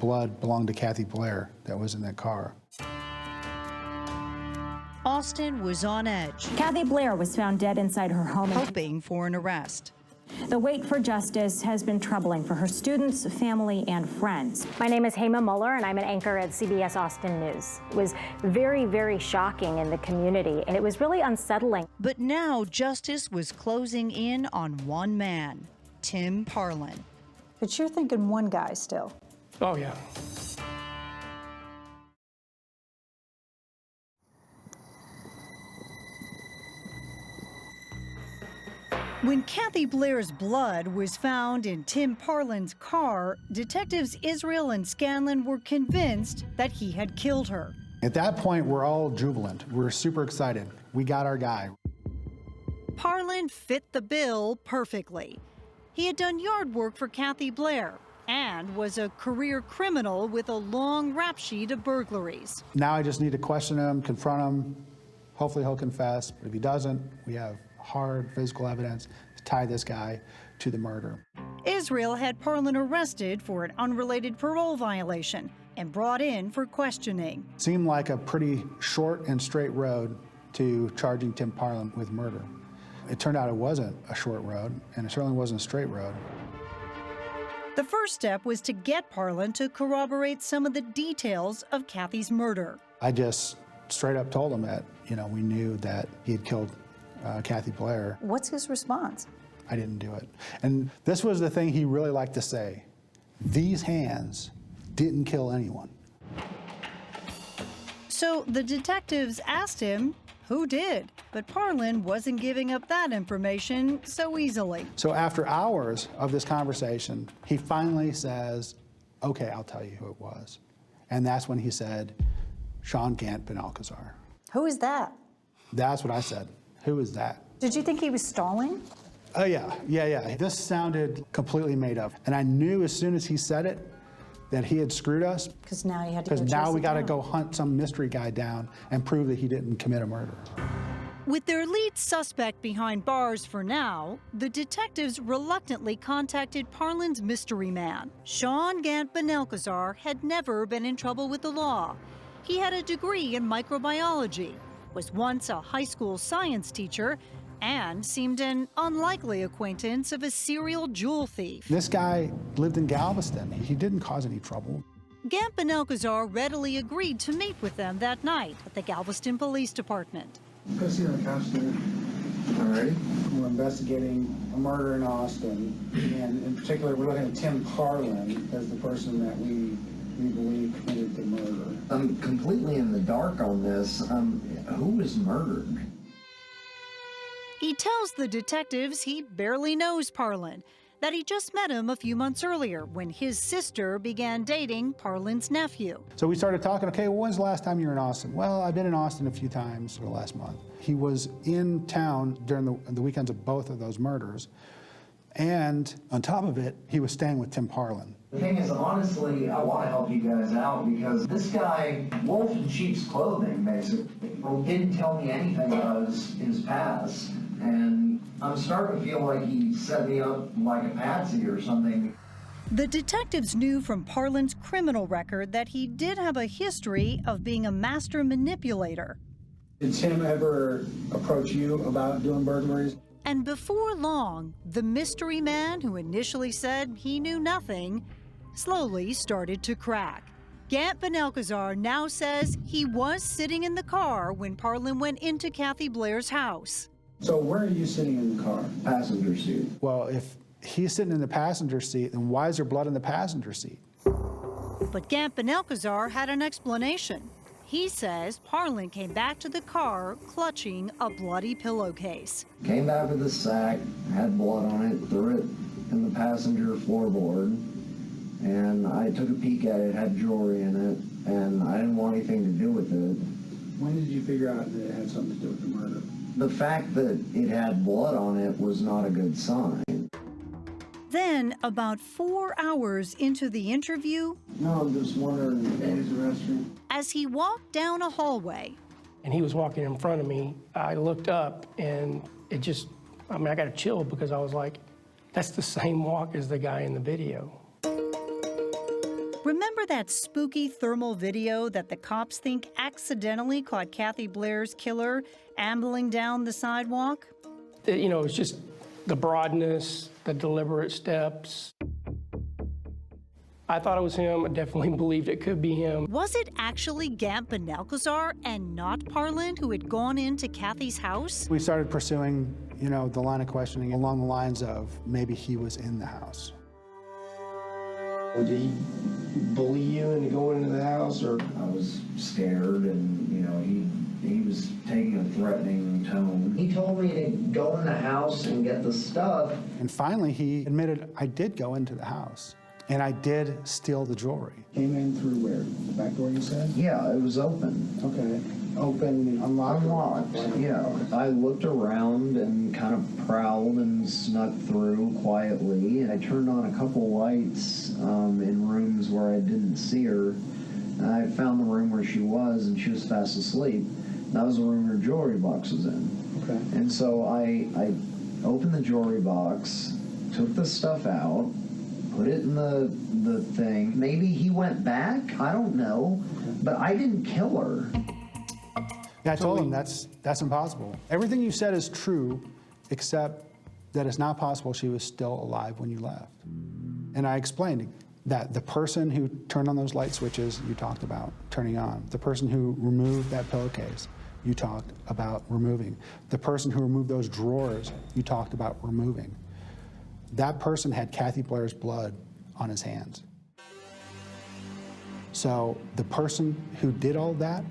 Speaker 7: Blood belonged to Kathy Blair that was in that car.
Speaker 10: Austin was on edge.
Speaker 3: Kathy Blair was found dead inside her home,
Speaker 10: hoping for an arrest.
Speaker 3: The wait for justice has been troubling for her students, family, and friends. My name is Hema Muller, and I'm an anchor at CBS Austin News. It was very, very shocking in the community, and it was really unsettling.
Speaker 10: But now justice was closing in on one man, Tim Parlin.
Speaker 22: But you're thinking one guy still.
Speaker 11: Oh, yeah.
Speaker 10: When Kathy Blair's blood was found in Tim Parlin's car, detectives Israel and Scanlon were convinced that he had killed her.
Speaker 7: At that point, we're all jubilant. We're super excited. We got our guy.
Speaker 10: Parlin fit the bill perfectly. He had done yard work for Kathy Blair and was a career criminal with a long rap sheet of burglaries.
Speaker 7: Now I just need to question him, confront him. Hopefully he'll confess, but if he doesn't, we have hard physical evidence to tie this guy to the murder.
Speaker 10: Israel had Parlin arrested for an unrelated parole violation and brought in for questioning.
Speaker 7: Seemed like a pretty short and straight road to charging Tim Parlin with murder. It turned out it wasn't a short road, and it certainly wasn't a straight road.
Speaker 10: The first step was to get Parlin to corroborate some of the details of Kathy's murder.
Speaker 7: I just straight up told him that, we knew that he had killed Kathy Blair.
Speaker 2: What's his response?
Speaker 7: I didn't do it. And this was the thing he really liked to say. These hands didn't kill anyone.
Speaker 10: So the detectives asked him who did, but Parlin wasn't giving up that information so easily.
Speaker 7: So after hours of this conversation, he finally says, okay, I'll tell you who it was. And that's when he said, Sean Gant Benalcazar.
Speaker 2: Who is that?
Speaker 7: That's what I said. Who is that?
Speaker 2: Did you think he was stalling?
Speaker 7: Oh, yeah. This sounded completely made up. And I knew as soon as he said it that he had screwed us.
Speaker 2: Because now you had to go
Speaker 7: Because now we got to
Speaker 2: down.
Speaker 7: go hunt some mystery guy down and prove that he didn't commit a murder.
Speaker 10: With their lead suspect behind bars for now, the detectives reluctantly contacted Parlin's mystery man. Sean Gant Benalcazar had never been in trouble with the law. He had a degree in microbiology, was once a high school science teacher, and seemed an unlikely acquaintance of a serial jewel thief.
Speaker 7: This guy lived in Galveston. He didn't cause any trouble.
Speaker 10: Gant Benalcazar readily agreed to meet with them that night at the Galveston Police Department.
Speaker 5: Go see the costume. All right. We're investigating a murder in Austin, and in particular, we're looking at Tim Parlin as the person that we believe committed the murder.
Speaker 9: I'm completely in the dark on this. Who was murdered?
Speaker 10: He tells the detectives he barely knows Parlin, that he just met him a few months earlier when his sister began dating Parlin's nephew.
Speaker 7: So we started talking, okay, well, when's the last time you were in Austin? Well, I've been in Austin a few times the last month. He was in town during the weekends of both of those murders. And on top of it, he was staying with Tim Parlin.
Speaker 9: The thing is, honestly, I want to help you guys out because this guy, wolf in sheep's clothing, basically, didn't tell me anything about his past. And I'm starting to feel like he set me up like a patsy or something.
Speaker 10: The detectives knew from Parlin's criminal record that he did have a history of being a master manipulator.
Speaker 5: Did Tim ever approach you about doing burglaries?
Speaker 10: And before long, the mystery man who initially said he knew nothing slowly started to crack. Gant Benalcazar now says he was sitting in the car when Parlin went into Kathy Blair's house.
Speaker 5: So where are you sitting in the car?
Speaker 9: Passenger seat.
Speaker 7: Well, if he's sitting in the passenger seat, then why is there blood in the passenger seat?
Speaker 10: But Gant Benalcazar had an explanation. He says Parlin came back to the car clutching a bloody pillowcase.
Speaker 9: Came back with a sack, had blood on it, threw it in the passenger floorboard, and I took a peek at it, had jewelry in it, and I didn't want anything to do with it.
Speaker 5: When did you figure out that it had something to do with the murder?
Speaker 9: The fact that it had blood on it was not a good sign.
Speaker 10: Then, about 4 hours into the interview,
Speaker 5: No, I'm just wondering, use the restroom.
Speaker 10: as he walked down a hallway,
Speaker 11: And he was walking in front of me. I looked up and it just, I got a chill because I was like, that's the same walk as the guy in the video.
Speaker 10: remember that spooky thermal video that the cops think accidentally caught Kathy Blair's killer ambling down the sidewalk?
Speaker 11: It's just the broadness, the deliberate steps. I thought it was him. I definitely believed it could be him.
Speaker 10: Was it actually Gant Benalcazar and not Parlin who had gone into Kathy's house?
Speaker 7: We started pursuing, the line of questioning along the lines of maybe he was in the house.
Speaker 9: Did he bully you into going into the house, or? I was scared, and he He was taking a threatening tone. He told me to go in the house and get the stuff.
Speaker 7: And finally, he admitted, I did go into the house, and I did steal the jewelry.
Speaker 5: Came in through where? The back door, you said?
Speaker 9: Yeah, it was open.
Speaker 5: Okay. Open, unlocked?
Speaker 9: Unlocked, yeah. I looked around and kind of prowled and snuck through quietly. I turned on a couple lights in rooms where I didn't see her. I found the room where she was, and she was fast asleep. That was the room her jewelry box was in.
Speaker 5: Okay.
Speaker 9: And so I opened the jewelry box, took the stuff out, put it in the thing. Maybe he went back, I don't know, but I didn't kill her.
Speaker 7: Yeah, I told him that's impossible. Everything you said is true, except that it's not possible she was still alive when you left. And I explained that the person who turned on those light switches you talked about turning on, the person who removed that pillowcase you talked about removing, the person who removed those drawers you talked about removing, that person had Kathy Blair's blood on his hands. So the person who did all that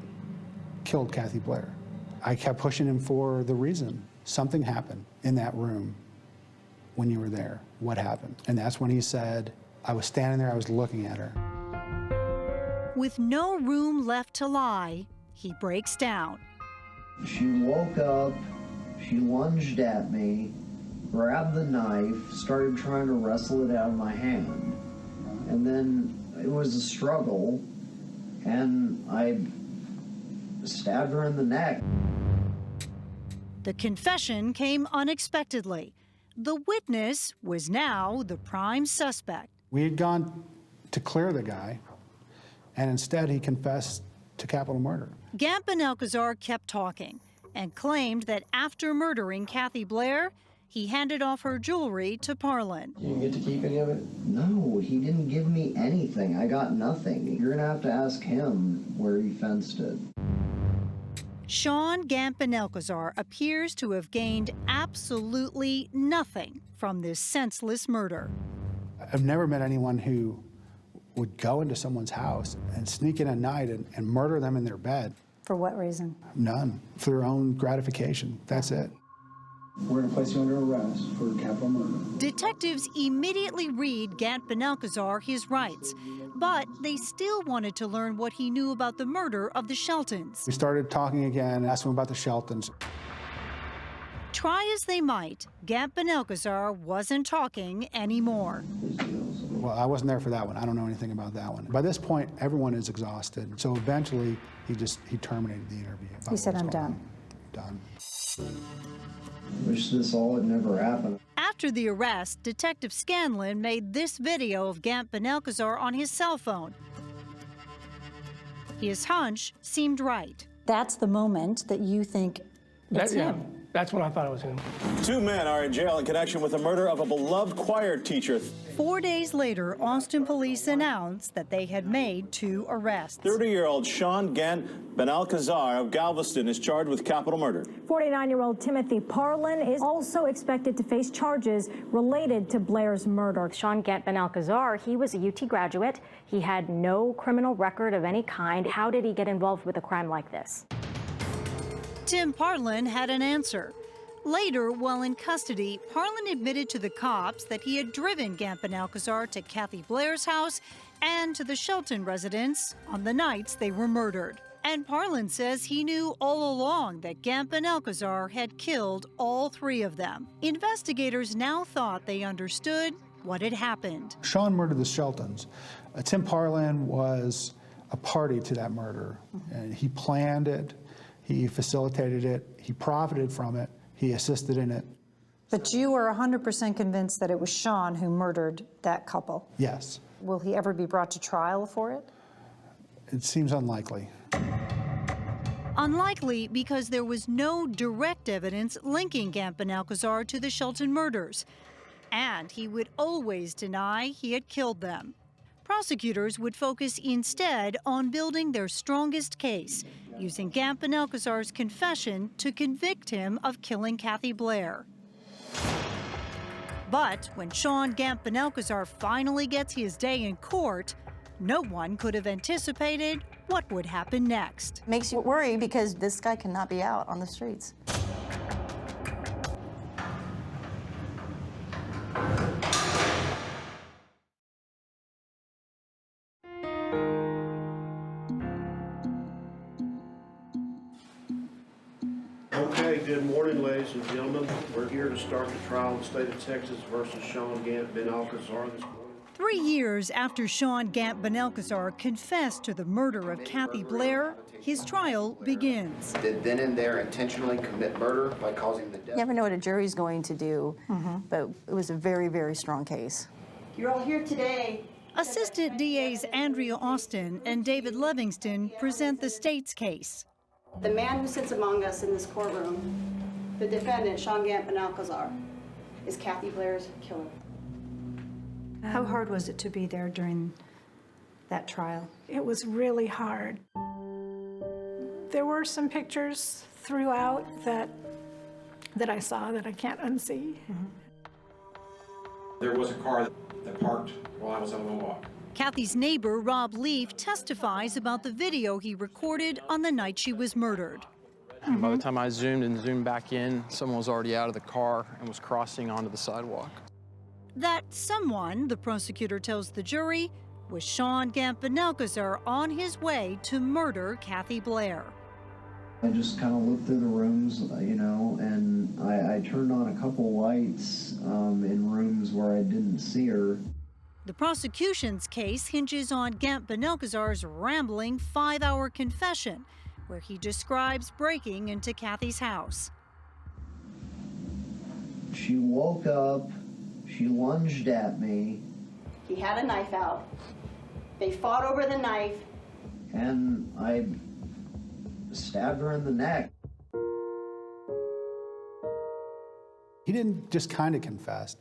Speaker 7: killed Kathy Blair. I kept pushing him for the reason. Something happened in that room when you were there. What happened? And that's when he said, I was standing there, I was looking at her.
Speaker 10: With no room left to lie, he breaks down.
Speaker 9: She woke up, she lunged at me, grabbed the knife, started trying to wrestle it out of my hand. And then it was a struggle, and I stabbed her in the neck.
Speaker 10: The confession came unexpectedly. The witness was now the prime suspect.
Speaker 7: We had gone to clear the guy, and instead he confessed to capital murder.
Speaker 10: Gamp and Alcazar kept talking and claimed that after murdering Kathy Blair, he handed off her jewelry to Parlin.
Speaker 9: You didn't get to keep any of it? No, he didn't give me anything. I got nothing. You're gonna have to ask him where he fenced it.
Speaker 10: Sean Gamp and Alcazar appears to have gained absolutely nothing from this senseless murder.
Speaker 7: I've never met anyone who would go into someone's house and sneak in at night and murder them in their bed.
Speaker 22: For what reason?
Speaker 7: None. For their own gratification. That's it.
Speaker 5: We're going to place you under arrest for capital murder.
Speaker 10: Detectives immediately read Gamp and Alcazar his rights, but they still wanted to learn what he knew about the murder of the Sheltons.
Speaker 7: We started talking again, asking him about the Sheltons.
Speaker 10: Try as they might, Gamp and Alcazar wasn't talking anymore.
Speaker 7: Well, I wasn't there for that one. I don't know anything about that one. By this point, everyone is exhausted. So eventually, he terminated the interview.
Speaker 22: He said, I'm done.
Speaker 7: Done.
Speaker 9: Wish this all had never happened.
Speaker 10: After the arrest, Detective Scanlon made this video of Gamp and Alcazar on his cell phone. His hunch seemed right.
Speaker 22: That's the moment that you think it's him.
Speaker 11: That's when I thought it was him.
Speaker 8: 2 men are in jail in connection with the murder of a beloved choir teacher.
Speaker 10: 4 days later, Austin police announced that they had made 2 arrests.
Speaker 8: 30-year-old Sean Gant Benalcazar of Galveston is charged with capital murder.
Speaker 3: 49-year-old Timothy Parlin is also expected to face charges related to Blair's murder. Sean Gant Benalcazar, he was a UT graduate. He had no criminal record of any kind. How did he get involved with a crime like this?
Speaker 10: Tim Parlin had an answer. Later, while in custody, Parlin admitted to the cops that he had driven Gamp and Alcazar to Kathy Blair's house and to the Shelton residence on the nights they were murdered. And Parlin says he knew all along that Gamp and Alcazar had killed all 3 of them. Investigators now thought they understood what had happened.
Speaker 7: Sean murdered the Sheltons. Tim Parlin was a party to that murder. And he planned it. He facilitated it, he profited from it, he assisted in it.
Speaker 22: But you are 100% convinced that it was Sean who murdered that couple?
Speaker 7: Yes.
Speaker 22: Will he ever be brought to trial for it?
Speaker 7: It seems unlikely.
Speaker 10: Unlikely because there was no direct evidence linking Gamp and Alcazar to the Shelton murders. And he would always deny he had killed them. Prosecutors would focus instead on building their strongest case, using Gamp and Alcazar's confession to convict him of killing Kathy Blair. But when Sean Gamp and Alcazar finally gets his day in court, no one could have anticipated what would happen next.
Speaker 2: Makes you worry because this guy cannot be out on the streets.
Speaker 14: Okay, good morning, ladies and gentlemen. We're here to start the trial in the state of Texas versus Sean Gant Ben-Alcazar this morning.
Speaker 10: 3 years after Sean Gant Ben-Alcazar confessed to the murder of Kathy Blair, his trial begins.
Speaker 15: Did then and there intentionally commit murder by causing the death?
Speaker 2: You never know what a jury's going to do, but it was a very, very strong case. You're all here today.
Speaker 10: Assistant DAs Andrea Austin and David Livingston present the state's case.
Speaker 2: The man who sits among us in this courtroom, the defendant, Sean Gant Ben-Alcazar, is Kathy Blair's killer.
Speaker 22: How hard was it to be there during that trial?
Speaker 4: It was really hard. There were some pictures throughout that I saw that I can't unsee.
Speaker 16: There was a car that parked while I was on the walk.
Speaker 10: Kathy's neighbor, Rob Leaf, testifies about the video he recorded on the night she was murdered.
Speaker 29: And by the time I zoomed back in, someone was already out of the car and was crossing onto the sidewalk.
Speaker 10: That someone, the prosecutor tells the jury, was Sean Gant Ben-Alcazar on his way to murder Kathy Blair.
Speaker 9: I just kind of looked through the rooms, you know, and I turned on a couple lights in rooms where I didn't see her.
Speaker 10: The prosecution's case hinges on Gant Ben-Alcazar's rambling 5-hour confession, where he describes breaking into Kathy's house.
Speaker 9: She woke up, she lunged at me.
Speaker 2: He had a knife out. They fought over the knife.
Speaker 9: And I stabbed her in the neck.
Speaker 7: He didn't just kind of confess.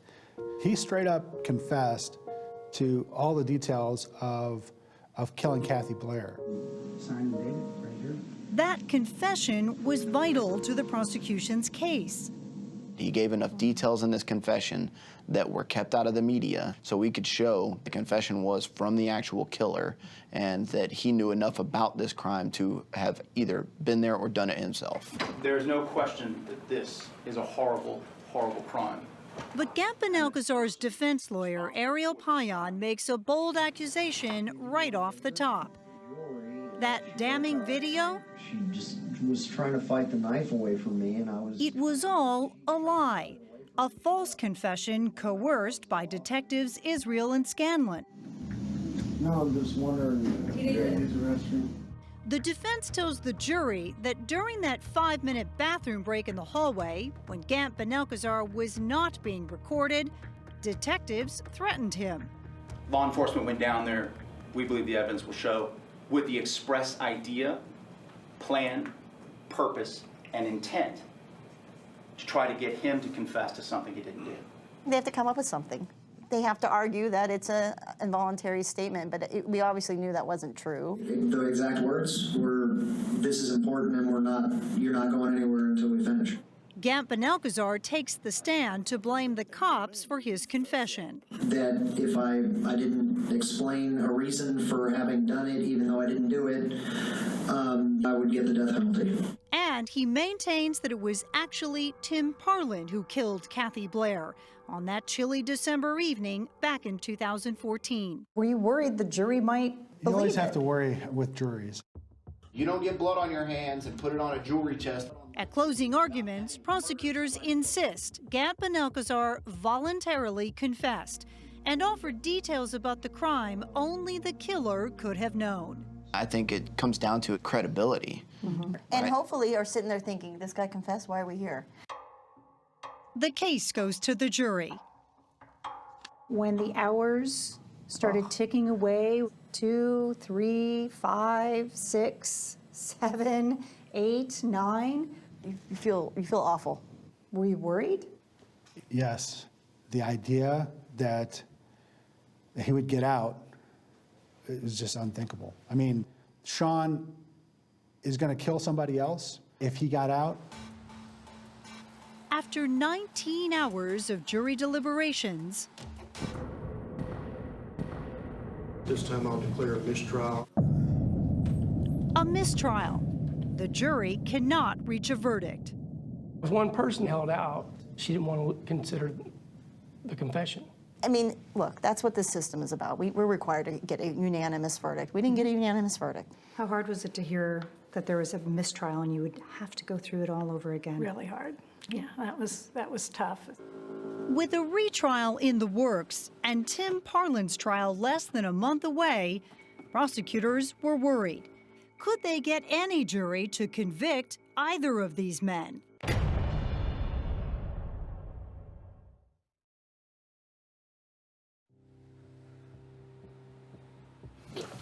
Speaker 7: He straight up confessed to all the details of killing Kathy Blair.
Speaker 5: Sign the date right here.
Speaker 10: That confession was vital to the prosecution's case.
Speaker 15: He gave enough details in this confession that were kept out of the media so we could show the confession was from the actual killer and that he knew enough about this crime to have either been there or done it himself.
Speaker 17: There is no question that this is a horrible, horrible crime.
Speaker 10: But Gant Ben-Alcazar's defense lawyer, Ariel Payan, makes a bold accusation right off the top. That damning video?
Speaker 9: She just was trying to fight the knife away from me, and I was...
Speaker 10: It was all a lie. A false confession coerced by detectives Israel and Scanlon.
Speaker 5: No, I'm just wondering if you're going to use the restroom.
Speaker 10: The defense tells the jury that during that 5-minute bathroom break in the hallway, when Gant Ben-Alcazar was not being recorded, detectives threatened him.
Speaker 17: Law enforcement went down there, we believe the evidence will show, with the express idea, plan, purpose, and intent to try to get him to confess to something he didn't do.
Speaker 2: They have to come up with something. They have to argue that it's an involuntary statement, but we obviously knew that wasn't true.
Speaker 9: The exact words were, "This is important and you're not going anywhere until we finish."
Speaker 10: Gant Ben-Alcazar takes the stand to blame the cops for his confession.
Speaker 9: That if I didn't explain a reason for having done it, even though I didn't do it, I would get the death penalty.
Speaker 10: And he maintains that it was actually Tim Parlin who killed Kathy Blair on that chilly December evening back in 2014.
Speaker 22: Were you worried the jury might
Speaker 7: You always have
Speaker 22: it?
Speaker 7: to worry with juries.
Speaker 15: You don't get blood on your hands and put it on a jewelry chest.
Speaker 10: At closing arguments, prosecutors insist Gant Ben-Alcazar voluntarily confessed and offered details about the crime only the killer could have known.
Speaker 15: I think it comes down to credibility.
Speaker 2: And hopefully are sitting there thinking, this guy confessed, why are we here?
Speaker 10: The case goes to the jury.
Speaker 22: When the hours started ticking away, 2, 3, 5, 6, 7, 8, 9.
Speaker 2: You feel awful.
Speaker 22: Were you worried?
Speaker 7: Yes. The idea that he would get out is just unthinkable. I mean, Sean is going to kill somebody else if he got out.
Speaker 10: After 19 hours of jury deliberations,
Speaker 14: This time I'll declare a mistrial.
Speaker 10: a mistrial. The jury cannot reach a verdict.
Speaker 11: If one person held out, she didn't want to consider the confession.
Speaker 2: I mean, look, that's what this system is about. We're required to get a unanimous verdict. We didn't get a unanimous verdict.
Speaker 22: How hard was it to hear that there was a mistrial and you would have to go through it all over again?
Speaker 4: Really hard. Yeah, that was tough.
Speaker 10: With a retrial in the works and Tim Parlin's trial less than a month away, prosecutors were worried. Could they get any jury to convict either of these men?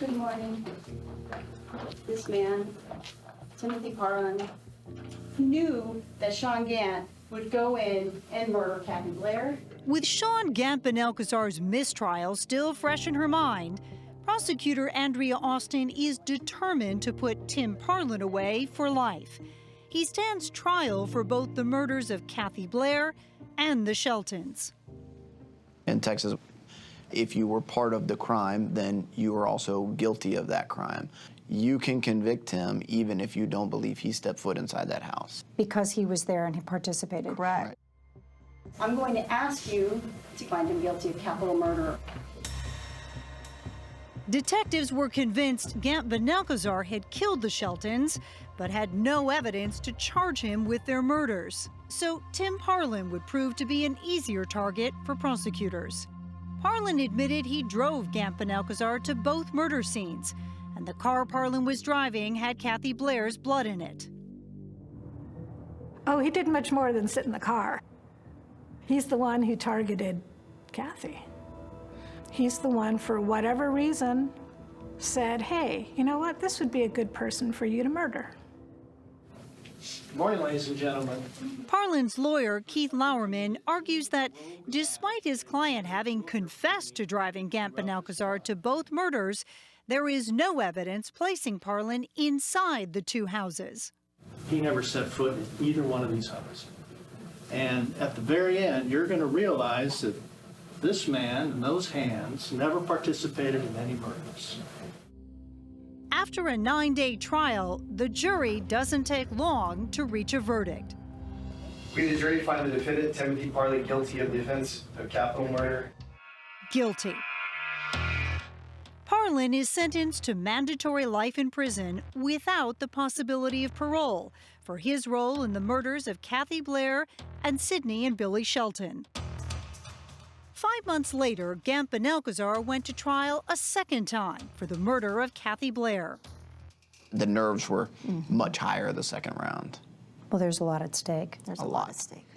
Speaker 2: Good morning. This man, Timothy Parlin, knew that Sean Gant would go in and murder Kathy Blair.
Speaker 10: With Sean Gant Benalcazar's mistrial still fresh in her mind, prosecutor Andrea Austin is determined to put Tim Parlin away for life. He stands trial for both the murders of Kathy Blair and the Sheltons.
Speaker 15: In Texas, if you were part of the crime, then you are also guilty of that crime. You can convict him even if you don't believe he stepped foot inside that house.
Speaker 22: Because he was there and he participated.
Speaker 2: Correct. I'm going to ask you to find him guilty of capital murder.
Speaker 10: Detectives were convinced Gant Benalcazar had killed the Sheltons, but had no evidence to charge him with their murders. So Tim Parlin would prove to be an easier target for prosecutors. Parlin admitted he drove Gant Benalcazar to both murder scenes, and the car Parlin was driving had Kathy Blair's blood in it.
Speaker 4: Oh, he did much more than sit in the car. He's the one who targeted Kathy. He's the one, for whatever reason, said, hey, you know what, this would be a good person for you to murder.
Speaker 6: Good morning, ladies and gentlemen.
Speaker 10: Parlin's lawyer, Keith Lauerman, argues that despite his client having confessed to driving Gant Benalcazar to both murders, there is no evidence placing Parlin inside the two houses.
Speaker 6: He never set foot in either one of these houses. And at the very end, you're going to realize that this man and those hands never participated in any murders.
Speaker 10: After a 9-day trial, the jury doesn't take long to reach a verdict.
Speaker 13: We, the jury, find the defendant, Timothy Parlin, guilty of the offense of capital murder.
Speaker 10: Guilty. Parlin is sentenced to mandatory life in prison without the possibility of parole for his role in the murders of Kathy Blair and Sidney and Billy Shelton. 5 months later, Gant Benalcazar went to trial a second time for the murder of Kathy Blair.
Speaker 15: The nerves were much higher the second round.
Speaker 22: Well, there's a lot at stake.
Speaker 2: There's a lot at stake.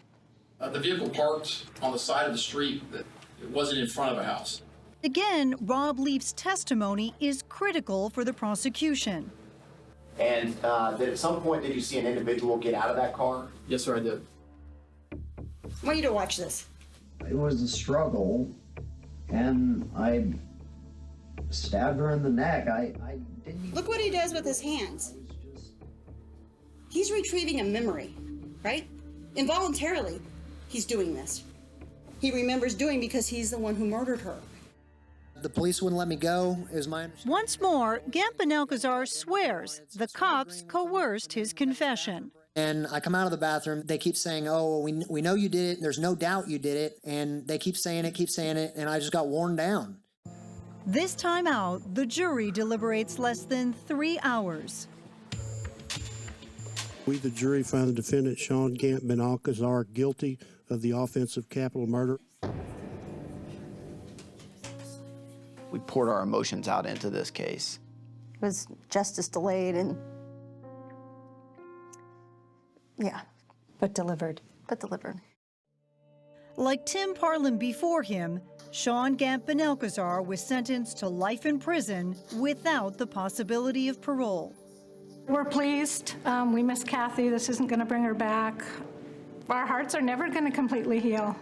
Speaker 16: The vehicle parked on the side of the street. That it wasn't in front of a house.
Speaker 10: Again, Rob Leaf's testimony is critical for the prosecution.
Speaker 15: And that at some point, did you see an individual get out of that car?
Speaker 16: Yes, sir, I did.
Speaker 2: I want you to watch this.
Speaker 9: It was a struggle, and I stabbed her in the neck. I didn't.
Speaker 2: Look what he does with his hands. He's retrieving a memory, right? Involuntarily, he's doing this. He remembers doing because he's the one who murdered her.
Speaker 9: The police wouldn't let me go, is my understanding.
Speaker 10: Once more, Gant Benalcazar swears the cops coerced his confession.
Speaker 9: And I come out of the bathroom, they keep saying, oh, we know you did it, there's no doubt you did it, and they keep saying it, and I just got worn down.
Speaker 10: This time out, the jury deliberates less than 3 hours.
Speaker 18: We, the jury, find the defendant, Sean Gant Benalcazar, guilty of the offense of capital murder.
Speaker 15: We poured our emotions out into this case.
Speaker 2: It was justice delayed and, yeah.
Speaker 22: But delivered.
Speaker 2: But delivered.
Speaker 10: Like Tim Parlin before him, Sean Gant Benalcazar was sentenced to life in prison without the possibility of parole.
Speaker 4: We're pleased. We miss Kathy. This isn't going to bring her back. Our hearts are never going to completely heal.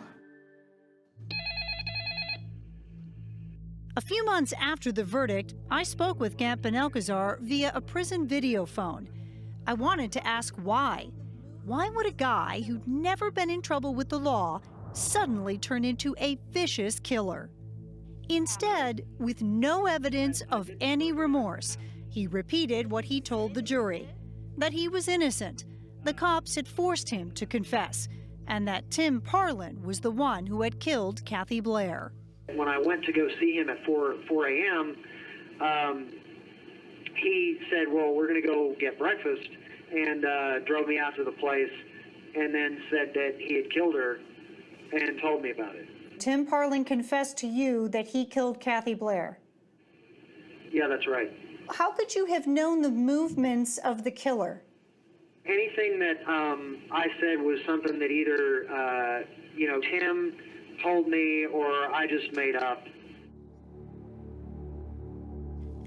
Speaker 10: A few months after the verdict, I spoke with Gant Benalcazar via a prison video phone. I wanted to ask why. Why would a guy who'd never been in trouble with the law suddenly turn into a vicious killer? Instead, with no evidence of any remorse, He repeated what he told the jury, that he was innocent, the cops had forced him to confess, and that Tim Parlin was the one who had killed Kathy Blair.
Speaker 1: When I went to go see him at 4 a.m., he said, well, we're going to go get breakfast, and drove me out to the place, and then said that he had killed her and told me about it.
Speaker 22: Tim Parlin confessed to you that he killed Kathy Blair.
Speaker 1: Yeah, that's right.
Speaker 22: How could you have known the movements of the killer?
Speaker 1: Anything that I said was something that either, Tim told me or I just made up.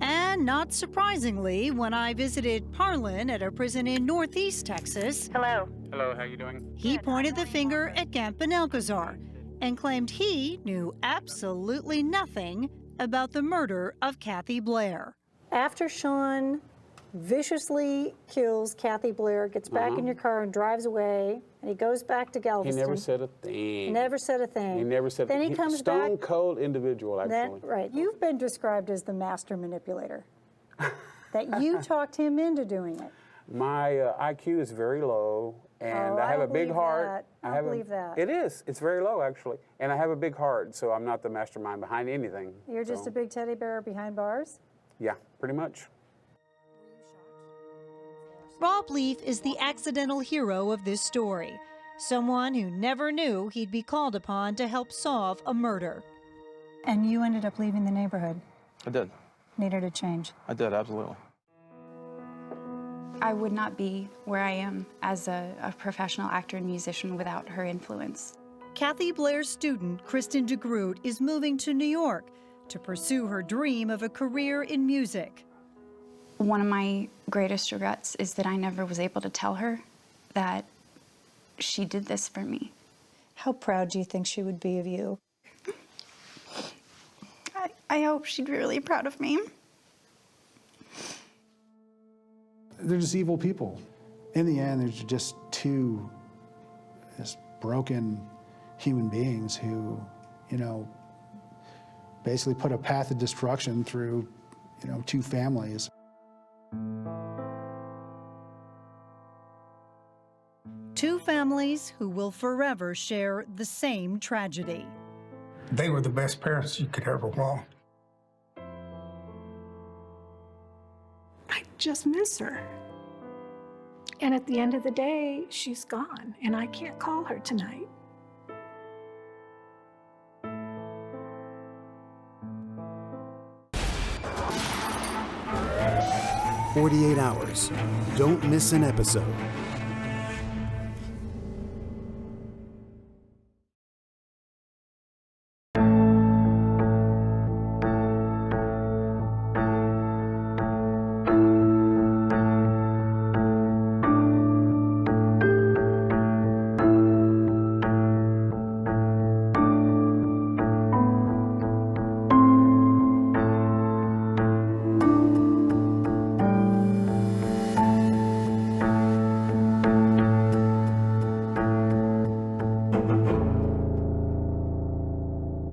Speaker 10: And not surprisingly, when I visited Parlin at a prison in Northeast Texas,
Speaker 12: Hello, how you doing?
Speaker 10: he pointed the finger at Gant Ben-Alcazar and claimed he knew absolutely nothing about the murder of Kathy Blair.
Speaker 22: After Sean viciously kills Kathy Blair, gets back in your car and drives away, and he goes back to Galveston.
Speaker 19: He never said a thing.
Speaker 22: Never said a thing.
Speaker 19: He never said.
Speaker 22: Then he comes back.
Speaker 19: Stone cold individual, actually.
Speaker 22: Right. You've been described as the master manipulator. That you talked him into doing it.
Speaker 19: My IQ is very low, and I have a big heart.
Speaker 22: I don't believe that.
Speaker 19: It is. It's very low, actually. And I have a big heart, so I'm not the mastermind behind anything.
Speaker 22: You're just a big teddy bear behind bars?
Speaker 19: Yeah, pretty much.
Speaker 10: Rob Leaf is the accidental hero of this story, someone who never knew he'd be called upon to help solve a murder.
Speaker 22: And you ended up leaving the neighborhood.
Speaker 29: I did.
Speaker 22: Needed a change.
Speaker 29: I did, absolutely.
Speaker 20: I would not be where I am as a professional actor and musician without her influence.
Speaker 10: Kathy Blair's student, Kristen DeGroot, is moving to New York to pursue her dream of a career in music.
Speaker 20: One of my greatest regrets is that I never was able to tell her that she did this for me.
Speaker 22: How proud do you think she would be of you?
Speaker 20: I hope she'd be really proud of me.
Speaker 7: They're just evil people. In the end, there's just two broken human beings who, basically put a path of destruction through, two families.
Speaker 10: Two families who will forever share the same tragedy.
Speaker 27: They were the best parents you could ever want.
Speaker 4: I just miss her. And at the end of the day, she's gone, and I can't call her tonight.
Speaker 21: "48 Hours. Don't miss an episode.